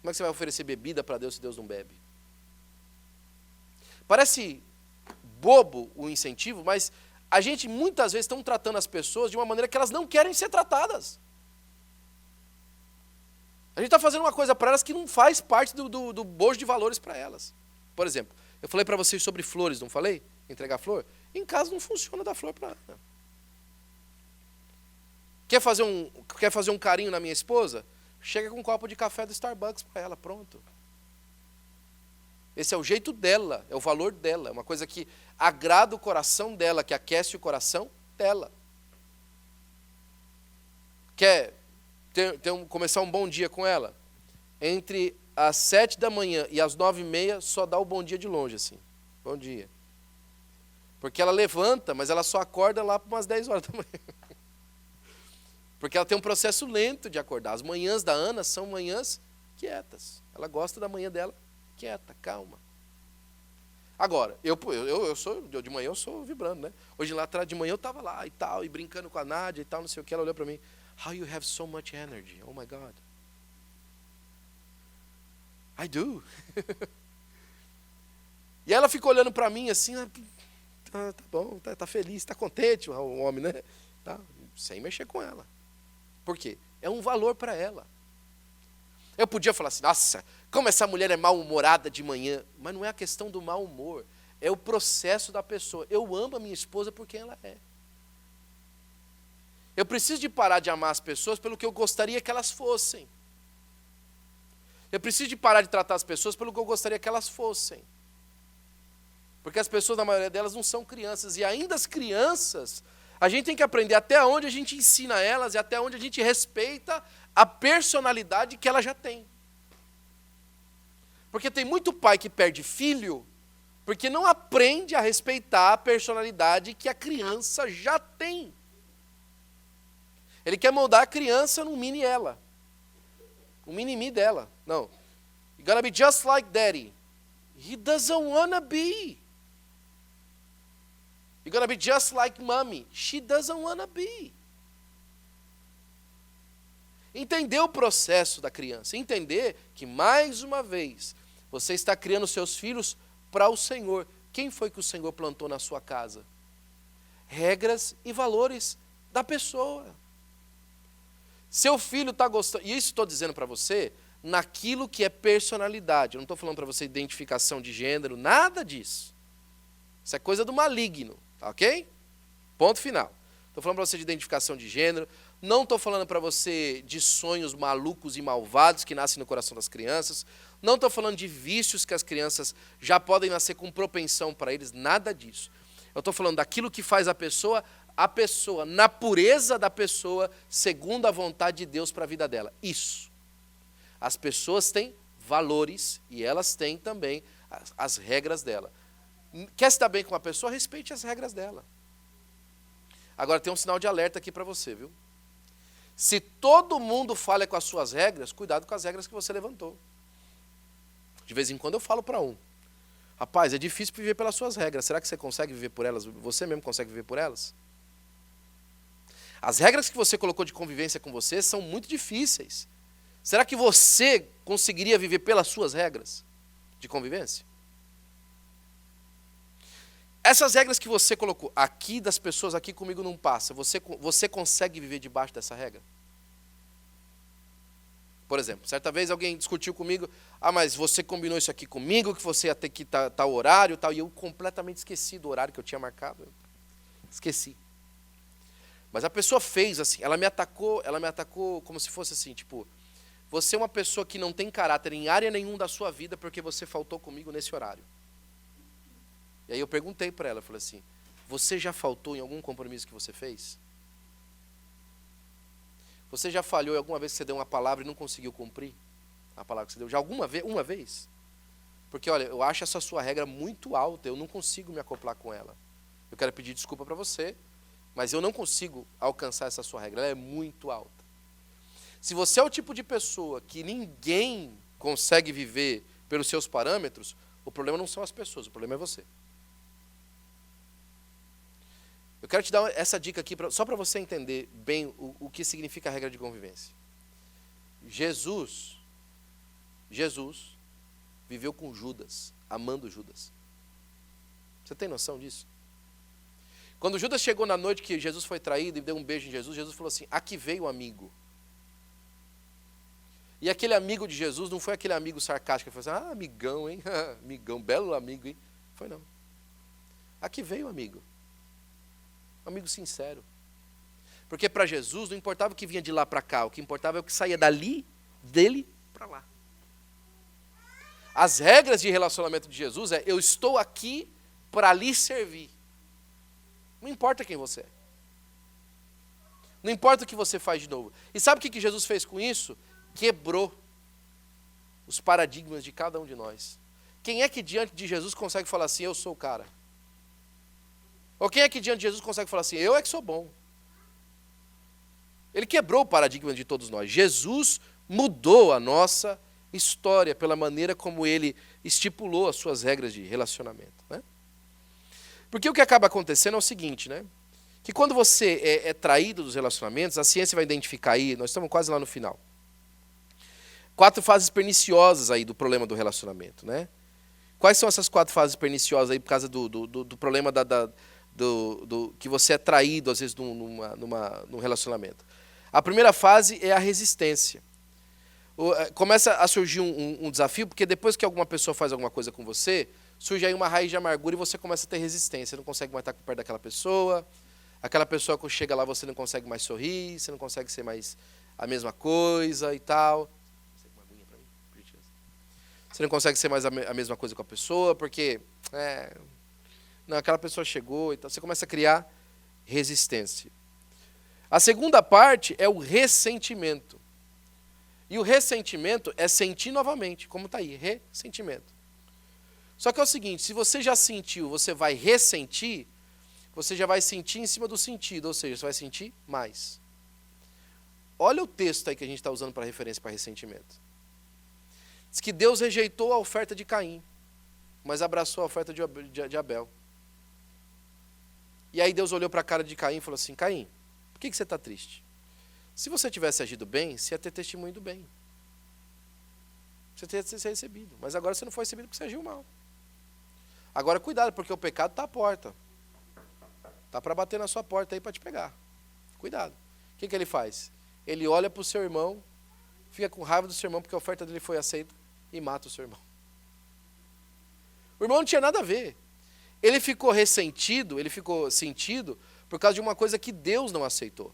Como é que você vai oferecer bebida para Deus se Deus não bebe? Parece bobo o incentivo, mas a gente muitas vezes está tratando as pessoas de uma maneira que elas não querem ser tratadas. A gente está fazendo uma coisa para elas que não faz parte do bojo de valores para elas. Por exemplo, eu falei para vocês sobre flores, não falei? Entregar flor? Em casa não funciona dar flor para ela. Quer fazer um carinho na minha esposa? Chega com um copo de café do Starbucks para ela, pronto. Esse é o jeito dela, é o valor dela, é uma coisa que agrada o coração dela, que aquece o coração dela. Quer começar um bom dia com ela? Entre às 7 da manhã e às 9h30, só dá o bom dia de longe, assim. Bom dia. Porque ela levanta, mas ela só acorda lá por umas 10 horas da manhã. Porque ela tem um processo lento de acordar. As manhãs da Ana são manhãs quietas. Ela gosta da manhã dela quieta, calma. Agora, de manhã eu sou vibrando, né? Hoje lá atrás de manhã eu estava lá e tal, e brincando com a Nádia e tal, não sei o que. Ela olhou para mim. How you have so much energy? Oh my God. I do. E ela ficou olhando para mim assim, tá bom, tá feliz, tá contente o homem, né? Tá, sem mexer com ela. Por quê? É um valor para ela. Eu podia falar assim, nossa, como essa mulher é mal-humorada de manhã. Mas não é a questão do mau humor, é o processo da pessoa. Eu amo a minha esposa por quem ela é. Eu preciso de parar de amar as pessoas pelo que eu gostaria que elas fossem. Eu preciso de parar de tratar as pessoas pelo que eu gostaria que elas fossem. Porque as pessoas, na maioria delas, não são crianças. E ainda as crianças, a gente tem que aprender até onde a gente ensina elas e até onde a gente respeita a personalidade que ela já tem. Porque tem muito pai que perde filho porque não aprende a respeitar a personalidade que a criança já tem. Ele quer moldar a criança num mini ela. Um mini-me dela. Não. You're gonna be just like daddy. He doesn't wanna be. You're gonna be just like mommy. She doesn't wanna be. Entender o processo da criança. Entender que, mais uma vez, você está criando seus filhos para o Senhor. Quem foi que o Senhor plantou na sua casa? Regras e valores da pessoa. Seu filho está gostando, e isso estou dizendo para você, naquilo que é personalidade. Eu não estou falando para você identificação de gênero, nada disso. Isso é coisa do maligno, tá ok? Ponto final. Estou falando para você de identificação de gênero, não estou falando para você de sonhos malucos e malvados que nascem no coração das crianças, não estou falando de vícios que as crianças já podem nascer com propensão para eles, nada disso. Eu estou falando daquilo que faz a pessoa, na pureza da pessoa, segundo a vontade de Deus para a vida dela. Isso. As pessoas têm valores e elas têm também as regras dela. Quer estar bem com a pessoa? Respeite as regras dela. Agora tem um sinal de alerta aqui para você, viu? Se todo mundo falha com as suas regras, cuidado com as regras que você levantou. De vez em quando eu falo para um: rapaz, é difícil viver pelas suas regras. Será que você consegue viver por elas? Você mesmo consegue viver por elas? As regras que você colocou de convivência com você são muito difíceis. Será que você conseguiria viver pelas suas regras de convivência? Essas regras que você colocou aqui das pessoas, aqui comigo não passa. Você consegue viver debaixo dessa regra? Por exemplo, certa vez alguém discutiu comigo: mas você combinou isso aqui comigo, que você ia ter que tal horário, tal, e eu completamente esqueci do horário que eu tinha marcado. Esqueci. Mas a pessoa fez assim, ela me atacou como se fosse assim, tipo: você é uma pessoa que não tem caráter em área nenhuma da sua vida porque você faltou comigo nesse horário. E aí eu perguntei para ela, eu falei assim: você já faltou em algum compromisso que você fez? Você já falhou alguma vez que você deu uma palavra e não conseguiu cumprir a palavra que você deu? Já alguma vez? Uma vez? Porque, olha, eu acho essa sua regra muito alta, eu não consigo me acoplar com ela. Eu quero pedir desculpa para você, mas eu não consigo alcançar essa sua regra, ela é muito alta. Se você é o tipo de pessoa que ninguém consegue viver pelos seus parâmetros, o problema não são as pessoas, o problema é você. Eu quero te dar essa dica aqui, só para você entender bem o que significa a regra de convivência. Jesus viveu com Judas, amando Judas. Você tem noção disso? Quando Judas chegou na noite que Jesus foi traído e deu um beijo em Jesus, Jesus falou assim: aqui veio o amigo. E aquele amigo de Jesus não foi aquele amigo sarcástico, que falou assim: amigão, hein? Amigão, belo amigo, hein? Foi não. Aqui veio o amigo. Um amigo sincero. Porque para Jesus não importava o que vinha de lá para cá, o que importava é o que saía dele para lá. As regras de relacionamento de Jesus é: eu estou aqui para lhe servir. Não importa quem você é. Não importa o que você faz de novo. E sabe o que Jesus fez com isso? Quebrou os paradigmas de cada um de nós. Quem é que diante de Jesus consegue falar assim: eu sou o cara? Ou quem é que diante de Jesus consegue falar assim: eu é que sou bom? Ele quebrou o paradigma de todos nós. Jesus mudou a nossa história pela maneira como ele estipulou as suas regras de relacionamento, né? Porque o que acaba acontecendo é o seguinte, né? Que quando você é traído dos relacionamentos, a ciência vai identificar aí, nós estamos quase lá no final, 4 fases perniciosas aí do problema do relacionamento, né? Quais são essas 4 fases perniciosas aí por causa do problema que você é traído, às vezes, num relacionamento? A primeira fase é a resistência. Começa a surgir um desafio, porque depois que alguma pessoa faz alguma coisa com você, surge aí uma raiz de amargura e você começa a ter resistência. Você não consegue mais estar perto daquela pessoa, aquela pessoa que chega lá você não consegue mais sorrir, você não consegue ser mais a mesma coisa e tal. Você não consegue ser mais a mesma coisa com a pessoa, porque não, aquela pessoa chegou e tal. Você começa a criar resistência. A segunda parte é o ressentimento. E o ressentimento é sentir novamente, como está aí, ressentimento. Só que é o seguinte, se você já sentiu, você vai ressentir, você já vai sentir em cima do sentido, ou seja, você vai sentir mais. Olha o texto aí que a gente está usando para referência para ressentimento. Diz que Deus rejeitou a oferta de Caim, mas abraçou a oferta de Abel. E aí Deus olhou para a cara de Caim e falou assim, Caim, por que você está triste? Se você tivesse agido bem, você ia ter testemunho do bem. Você teria sido recebido. Mas agora você não foi recebido porque você agiu mal. Agora cuidado, porque o pecado está à porta. Está para bater na sua porta aí para te pegar. Cuidado. O que ele faz? Ele olha para o seu irmão, fica com raiva do seu irmão porque a oferta dele foi aceita e mata o seu irmão. O irmão não tinha nada a ver. Ele ficou ressentido, ele ficou sentido por causa de uma coisa que Deus não aceitou.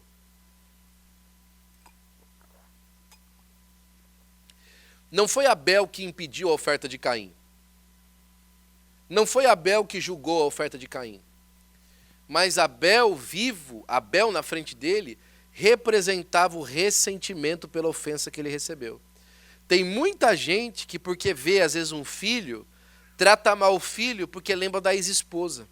Não foi Abel que impediu a oferta de Caim. Não foi Abel que julgou a oferta de Caim. Mas Abel vivo, Abel na frente dele, representava o ressentimento pela ofensa que ele recebeu. Tem muita gente que porque vê às vezes um filho, trata mal o filho porque lembra da ex-esposa.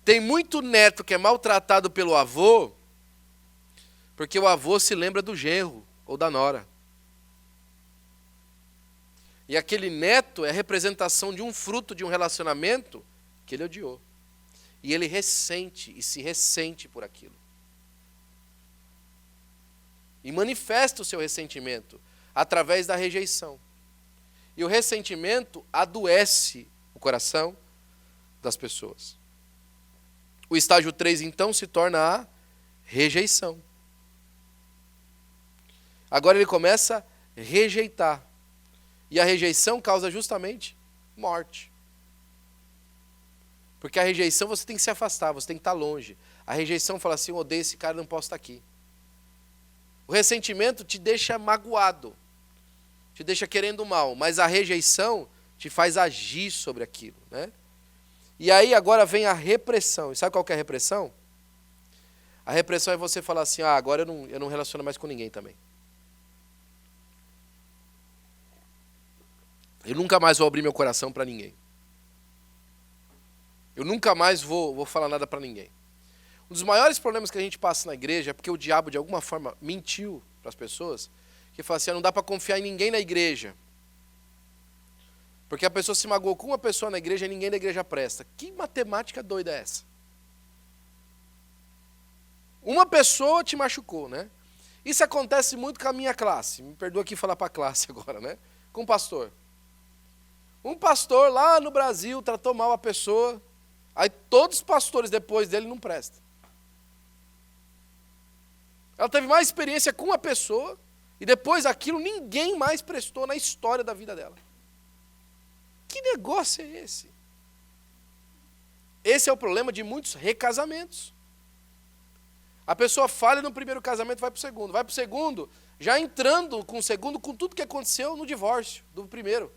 Tem muito neto que é maltratado pelo avô, porque o avô se lembra do genro ou da nora. E aquele neto é a representação de um fruto de um relacionamento que ele odiou. E ele ressente e se ressente por aquilo. E manifesta o seu ressentimento através da rejeição. E o ressentimento adoece o coração das pessoas. O estágio 3, então, se torna a rejeição. Agora ele começa a rejeitar. E a rejeição causa justamente morte. Porque a rejeição você tem que se afastar, você tem que estar longe. A rejeição fala assim, eu odeio esse cara, não posso estar aqui. O ressentimento te deixa magoado, te deixa querendo mal, mas a rejeição te faz agir sobre aquilo, né? E aí agora vem a repressão. E sabe qual que é a repressão? A repressão é você falar assim, agora eu não relaciono mais com ninguém também. Eu nunca mais vou abrir meu coração para ninguém. Eu nunca mais vou falar nada para ninguém. Um dos maiores problemas que a gente passa na igreja é porque o diabo, de alguma forma, mentiu para as pessoas, que fala assim, não dá para confiar em ninguém na igreja. Porque a pessoa se magoou com uma pessoa na igreja e ninguém da igreja presta. Que matemática doida é essa? Uma pessoa te machucou, né? Isso acontece muito com a minha classe. Me perdoa aqui falar para a classe agora, né? Com o pastor. Um pastor lá no Brasil tratou mal a pessoa, aí todos os pastores depois dele não prestam. Ela teve mais experiência com a pessoa, e depois aquilo ninguém mais prestou na história da vida dela. Que negócio é esse? Esse é o problema de muitos recasamentos. A pessoa falha no primeiro casamento, vai para o segundo, já entrando com o segundo, com tudo que aconteceu no divórcio do primeiro.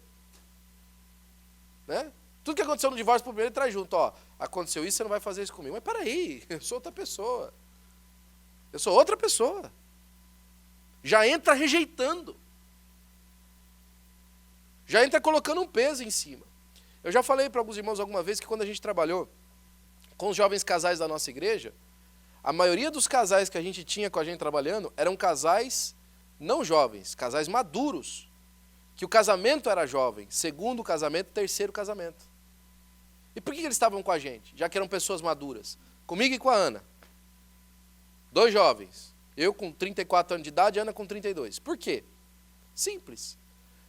Né? Tudo que aconteceu no divórcio pro primeiro, ele traz junto, aconteceu isso, você não vai fazer isso comigo. Mas peraí, eu sou outra pessoa. Eu sou outra pessoa. Já entra rejeitando. Já entra colocando um peso em cima. Eu já falei para alguns irmãos alguma vez que quando a gente trabalhou com os jovens casais da nossa igreja, a maioria dos casais que a gente tinha com a gente trabalhando eram casais não jovens, casais maduros. Que o casamento era jovem, segundo casamento, terceiro casamento. E por que eles estavam com a gente? Já que eram pessoas maduras. Comigo e com a Ana. 2 jovens. Eu com 34 anos de idade, a Ana com 32. Por quê? Simples.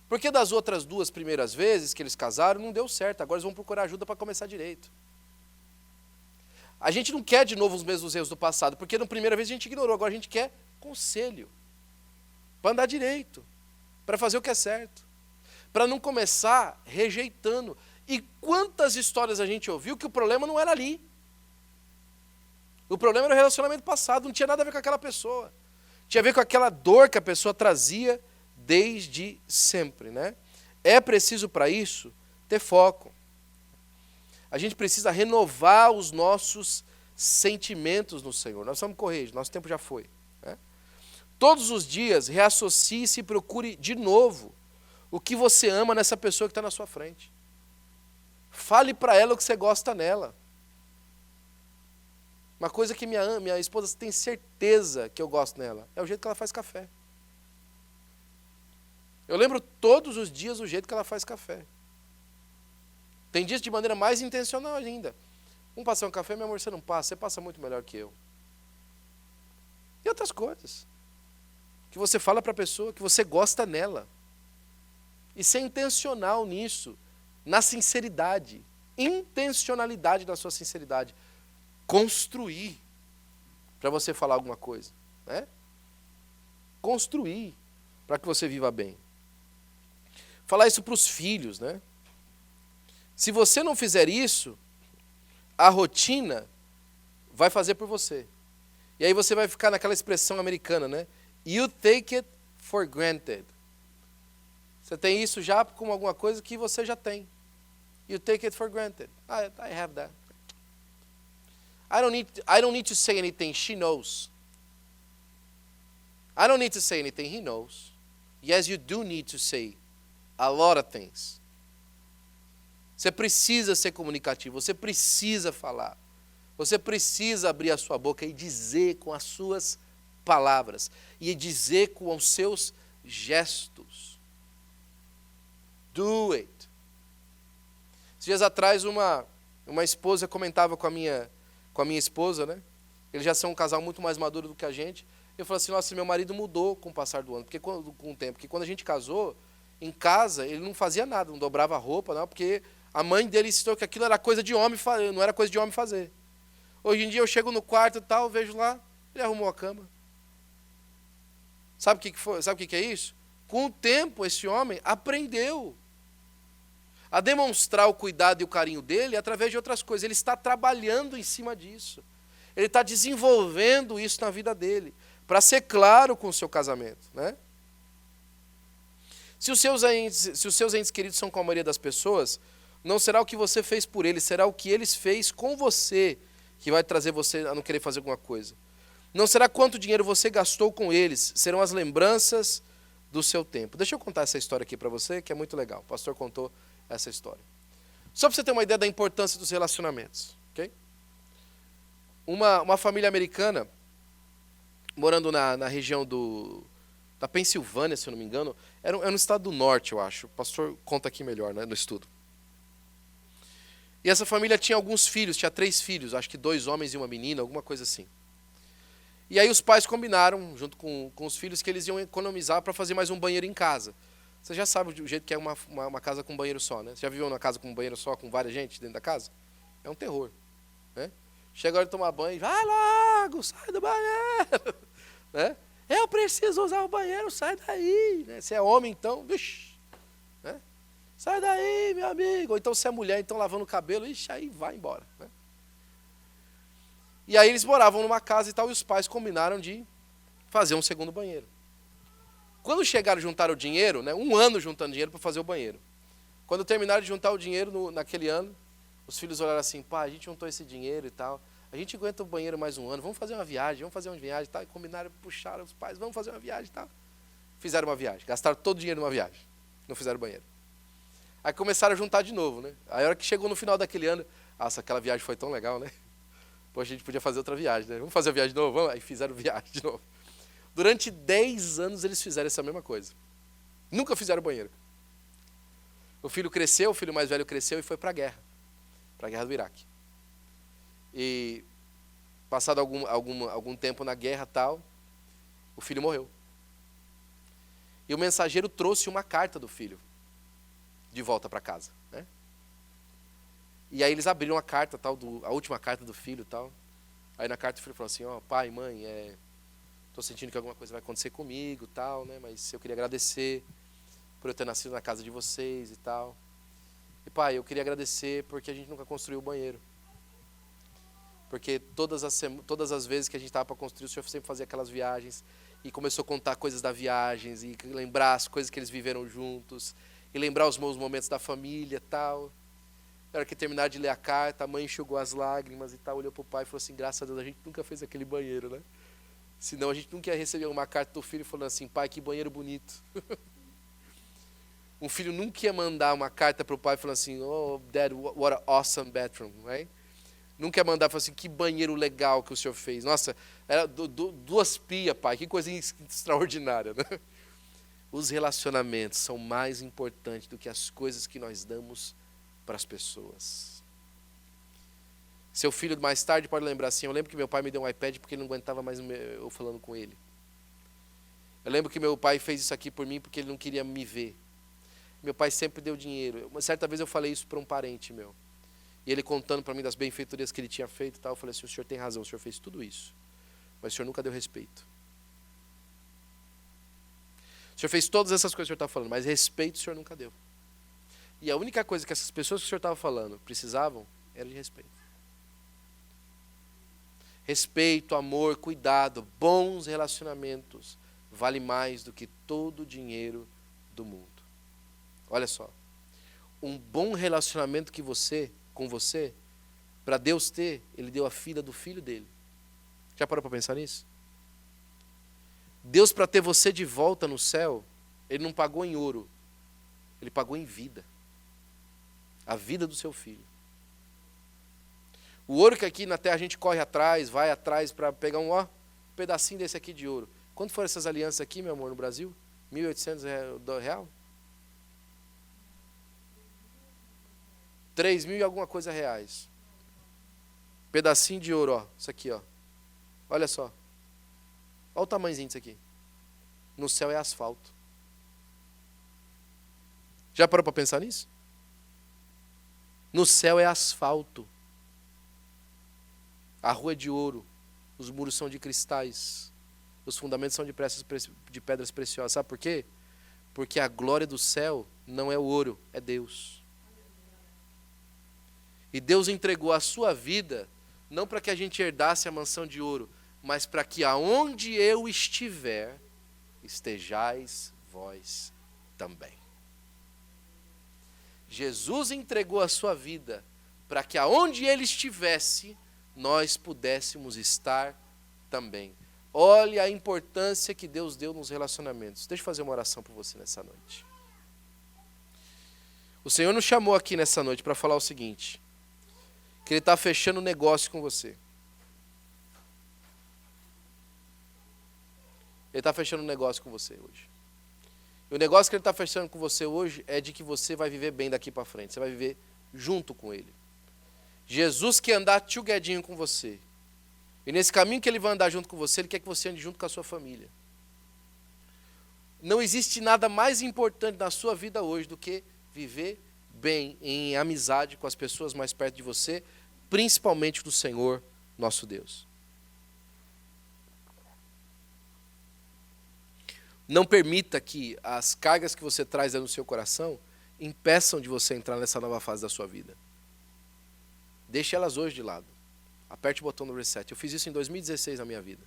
Porque das outras 2 primeiras vezes que eles casaram, não deu certo. Agora eles vão procurar ajuda para começar direito. A gente não quer de novo os mesmos erros do passado, porque na primeira vez a gente ignorou, agora a gente quer conselho. Para andar direito. Para fazer o que é certo. Para não começar rejeitando. E quantas histórias a gente ouviu que o problema não era ali. O problema era o relacionamento passado, não tinha nada a ver com aquela pessoa. Tinha a ver com aquela dor que a pessoa trazia desde sempre, né? É preciso para isso ter foco. A gente precisa renovar os nossos sentimentos no Senhor. Nós vamos correr, nosso tempo já foi. Né? Todos os dias, reassocie-se e procure de novo o que você ama nessa pessoa que está na sua frente. Fale para ela o que você gosta nela. Uma coisa que minha esposa tem certeza que eu gosto nela é o jeito que ela faz café. Eu lembro todos os dias o jeito que ela faz café. Tem dias de maneira mais intencional ainda. Vamos passar um café, meu amor, você não passa, você passa muito melhor que eu. E outras coisas. Que você fala para a pessoa que você gosta nela. E ser intencional nisso, na sinceridade. Intencionalidade da sua sinceridade. Construir para você falar alguma coisa. Né? Construir para que você viva bem. Falar isso para os filhos, né? Se você não fizer isso, a rotina vai fazer por você. E aí você vai ficar naquela expressão americana, né? You take it for granted. Você tem isso já como alguma coisa que você já tem. You take it for granted. I have that. I don't need to say anything. She knows. I don't need to say anything. He knows. Yes, you do need to say a lot of things. Você precisa ser comunicativo, você precisa falar. Você precisa abrir a sua boca e dizer com as suas palavras. E dizer com os seus gestos. Do it. Esses dias atrás, uma esposa comentava com a minha esposa, né? Eles já são um casal muito mais maduro do que a gente. Eu falei assim, nossa, meu marido mudou com o passar do ano, com o tempo. Porque quando a gente casou, em casa, ele não fazia nada, não dobrava a roupa, não, porque a mãe dele ensinou que aquilo era coisa de homem fazer, não era coisa de homem fazer. Hoje em dia eu chego no quarto e tal, vejo lá, ele arrumou a cama. Sabe o que foi? Sabe o que é isso? Com o tempo, esse homem aprendeu a demonstrar o cuidado e o carinho dele através de outras coisas. Ele está trabalhando em cima disso. Ele está desenvolvendo isso na vida dele, para ser claro com o seu casamento, né? Se os seus entes queridos são com a maioria das pessoas, não será o que você fez por eles, será o que eles fez com você que vai trazer você a não querer fazer alguma coisa. Não será quanto dinheiro você gastou com eles, serão as lembranças do seu tempo. Deixa eu contar essa história aqui para você, que é muito legal. O pastor contou essa história. Só para você ter uma ideia da importância dos relacionamentos. Okay? Uma família americana, morando na região da Pensilvânia, se eu não me engano, era no estado do norte, eu acho. O pastor conta aqui melhor, né, no estudo. E essa família tinha alguns filhos, tinha 3 filhos, acho que 2 homens e uma menina, alguma coisa assim. E aí os pais combinaram, junto com os filhos, que eles iam economizar para fazer mais um banheiro em casa. Você já sabe o jeito que é uma casa com banheiro só, né? Você já viveu uma casa com um banheiro só, com várias gente dentro da casa? É um terror, né? Chega a hora de tomar banho, vai logo, sai do banheiro, né? Eu preciso usar o banheiro, sai daí. Né? Se é homem, então, vixi, né? Sai daí, meu amigo. Ou então, se é mulher, então lavando o cabelo, ixi, aí vai embora. Né? E aí eles moravam numa casa e tal, e os pais combinaram de fazer um segundo banheiro. Quando chegaram a juntar o dinheiro, né, 1 ano juntando dinheiro para fazer o banheiro. Quando terminaram de juntar o dinheiro naquele ano, os filhos olharam assim, pai, a gente juntou esse dinheiro e tal, a gente aguenta o banheiro mais 1 ano, vamos fazer uma viagem e tal. E combinaram, puxaram os pais, vamos fazer uma viagem e tal. Fizeram uma viagem, gastaram todo o dinheiro numa viagem, não fizeram banheiro. Aí começaram a juntar de novo, né? Aí a hora que chegou no final daquele ano, nossa, aquela viagem foi tão legal, né? Poxa, a gente podia fazer outra viagem, né? Vamos fazer a viagem de novo? Vamos? Aí fizeram viagem de novo. Durante 10 anos eles fizeram essa mesma coisa. Nunca fizeram banheiro. O filho mais velho cresceu e foi para a guerra do Iraque. E passado algum tempo na guerra tal, o filho morreu. E o mensageiro trouxe uma carta do filho de volta para casa, né? E aí eles abriram a carta tal, a última carta do filho tal. Aí na carta o filho falou assim, ó, pai, mãe, estou sentindo que alguma coisa vai acontecer comigo tal, né? Mas eu queria agradecer por eu ter nascido na casa de vocês e tal. E pai, eu queria agradecer porque a gente nunca construiu o banheiro. Porque todas as vezes que a gente estava para construir, o senhor sempre fazia aquelas viagens e começou a contar coisas das viagens e lembrar as coisas que eles viveram juntos e lembrar os meus momentos da família e tal. Na hora que terminaram de ler a carta, a mãe enxugou as lágrimas e tal, olhou para o pai e falou assim, graças a Deus, a gente nunca fez aquele banheiro, né? Senão a gente nunca ia receber uma carta do filho falando assim, pai, que banheiro bonito. Um filho nunca ia mandar uma carta para o pai falando assim, oh, Dad, what an awesome bathroom, right? Nunca ia mandar falar assim, que banheiro legal que o senhor fez. Nossa, era duas pias, pai, que coisa extraordinária, né? Os relacionamentos são mais importantes do que as coisas que nós damos para as pessoas. Seu filho mais tarde pode lembrar assim, eu lembro que meu pai me deu um iPad porque ele não aguentava mais eu falando com ele. Eu lembro que meu pai fez isso aqui por mim porque ele não queria me ver. Meu pai sempre deu dinheiro. Uma certa vez eu falei isso para um parente meu. E ele contando para mim das benfeitorias que ele tinha feito e tal, eu falei assim, o senhor tem razão, o senhor fez tudo isso. Mas o senhor nunca deu respeito. O senhor fez todas essas coisas que o senhor está falando, mas respeito o senhor nunca deu. E a única coisa que essas pessoas que o senhor estava falando precisavam era de respeito. Respeito, amor, cuidado, bons relacionamentos vale mais do que todo o dinheiro do mundo. Olha só, um bom relacionamento com você, para Deus ter, Ele deu a filha do filho dele. Já parou para pensar nisso? Deus, para ter você de volta no céu, Ele não pagou em ouro, Ele pagou em vida. A vida do seu filho. O ouro que aqui na terra a gente corre atrás, vai atrás para pegar um pedacinho desse aqui de ouro. Quanto foram essas alianças aqui, meu amor, no Brasil? 1.800 real? 3.000 e alguma coisa reais. Pedacinho de ouro, ó. Isso aqui, ó. Olha só. Olha o tamanhozinho disso aqui. No céu é asfalto. Já parou para pensar nisso? No céu é asfalto. A rua é de ouro. Os muros são de cristais. Os fundamentos são de pedras preciosas. Sabe por quê? Porque a glória do céu não é o ouro, é Deus. E Deus entregou a sua vida, não para que a gente herdasse a mansão de ouro, mas para que aonde eu estiver, estejais vós também. Jesus entregou a sua vida para que aonde ele estivesse, nós pudéssemos estar também. Olha a importância que Deus deu nos relacionamentos. Deixa eu fazer uma oração por você nessa noite. O Senhor nos chamou aqui nessa noite para falar o seguinte, que Ele está fechando um negócio com você. Ele está fechando um negócio com você hoje. E o negócio que Ele está fechando com você hoje é de que você vai viver bem daqui para frente. Você vai viver junto com Ele. Jesus quer andar tchuguedinho com você. E nesse caminho que Ele vai andar junto com você, Ele quer que você ande junto com a sua família. Não existe nada mais importante na sua vida hoje do que viver bem em amizade com as pessoas mais perto de você, principalmente do Senhor nosso Deus. Não permita que as cargas que você traz no seu coração impeçam de você entrar nessa nova fase da sua vida. Deixe elas hoje de lado. Aperte o botão do reset. Eu fiz isso em 2016 na minha vida.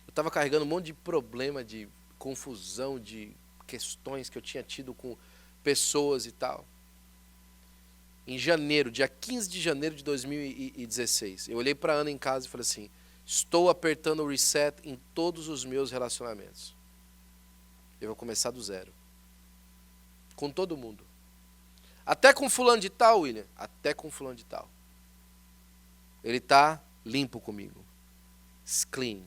Eu estava carregando um monte de problema, de confusão, de questões que eu tinha tido com pessoas e tal. Em janeiro, dia 15 de janeiro de 2016, eu olhei para a Ana em casa e falei assim, estou apertando o reset em todos os meus relacionamentos. Eu vou começar do zero. Com todo mundo. Até com fulano de tal, William. Até com fulano de tal. Ele está limpo comigo. It's clean.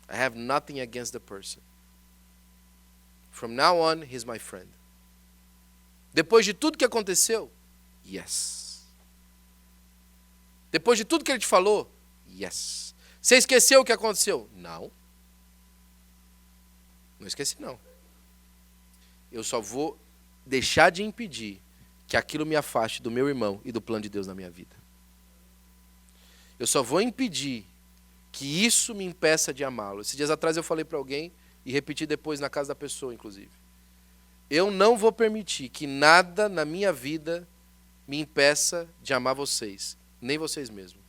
I have nothing against the person. From now on, he's my friend. Depois de tudo que aconteceu, yes. Depois de tudo que ele te falou, yes. Você esqueceu o que aconteceu? Não. Não esqueci, não. Eu só vou deixar de impedir que aquilo me afaste do meu irmão e do plano de Deus na minha vida. Eu só vou impedir que isso me impeça de amá-lo. Esses dias atrás eu falei para alguém, e repeti depois na casa da pessoa, inclusive. Eu não vou permitir que nada na minha vida me impeça de amar vocês, nem vocês mesmos.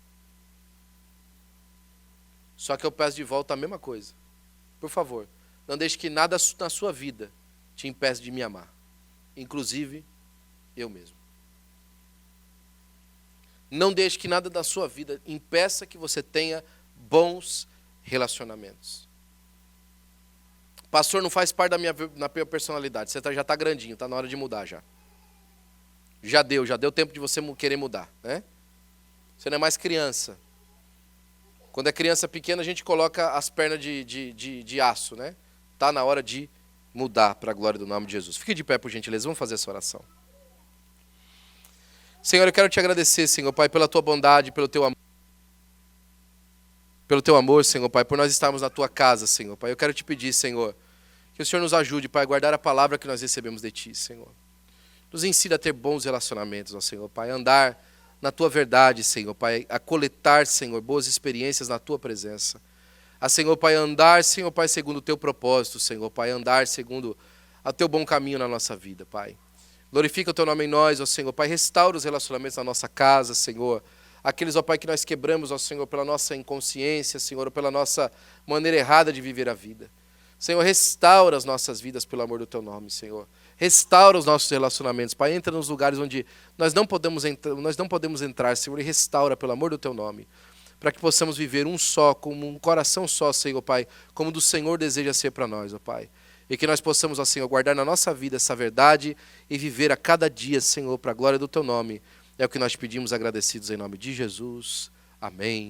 Só que eu peço de volta a mesma coisa. Por favor, não deixe que nada na sua vida te impeça de me amar. Inclusive, eu mesmo. Não deixe que nada da sua vida impeça que você tenha bons relacionamentos. Pastor, não faz parte da minha personalidade. Você já está grandinho, está na hora de mudar já. Já deu tempo de você querer mudar, né? Você não é mais criança. Quando é criança pequena, a gente coloca as pernas de aço, né? Está na hora de mudar para a glória do nome de Jesus. Fique de pé, por gentileza, vamos fazer essa oração. Senhor, eu quero te agradecer, Senhor Pai, pela tua bondade, pelo teu amor. Pelo teu amor, Senhor Pai, por nós estarmos na tua casa, Senhor Pai. Eu quero te pedir, Senhor, que o Senhor nos ajude, Pai, a guardar a palavra que nós recebemos de ti, Senhor. Nos ensina a ter bons relacionamentos, ó Senhor Pai, a andar na tua verdade, Senhor Pai, a coletar, Senhor, boas experiências na tua presença. A, Senhor Pai, andar, Senhor Pai, segundo o teu propósito, Senhor Pai, andar segundo o teu bom caminho na nossa vida, Pai. Glorifica o teu nome em nós, ó Senhor Pai, restaura os relacionamentos na nossa casa, Senhor. Aqueles, ó Pai, que nós quebramos, ó Senhor, pela nossa inconsciência, Senhor, ou pela nossa maneira errada de viver a vida. Senhor, restaura as nossas vidas pelo amor do teu nome, Senhor. Restaura os nossos relacionamentos, Pai. Entra nos lugares onde nós não podemos entrar, Senhor, e restaura pelo amor do teu nome. Para que possamos viver um só, como um coração só, Senhor, Pai, como do Senhor deseja ser para nós, ó Pai. E que nós possamos, ó Senhor, guardar na nossa vida essa verdade e viver a cada dia, Senhor, para a glória do teu nome. É o que nós pedimos agradecidos em nome de Jesus. Amém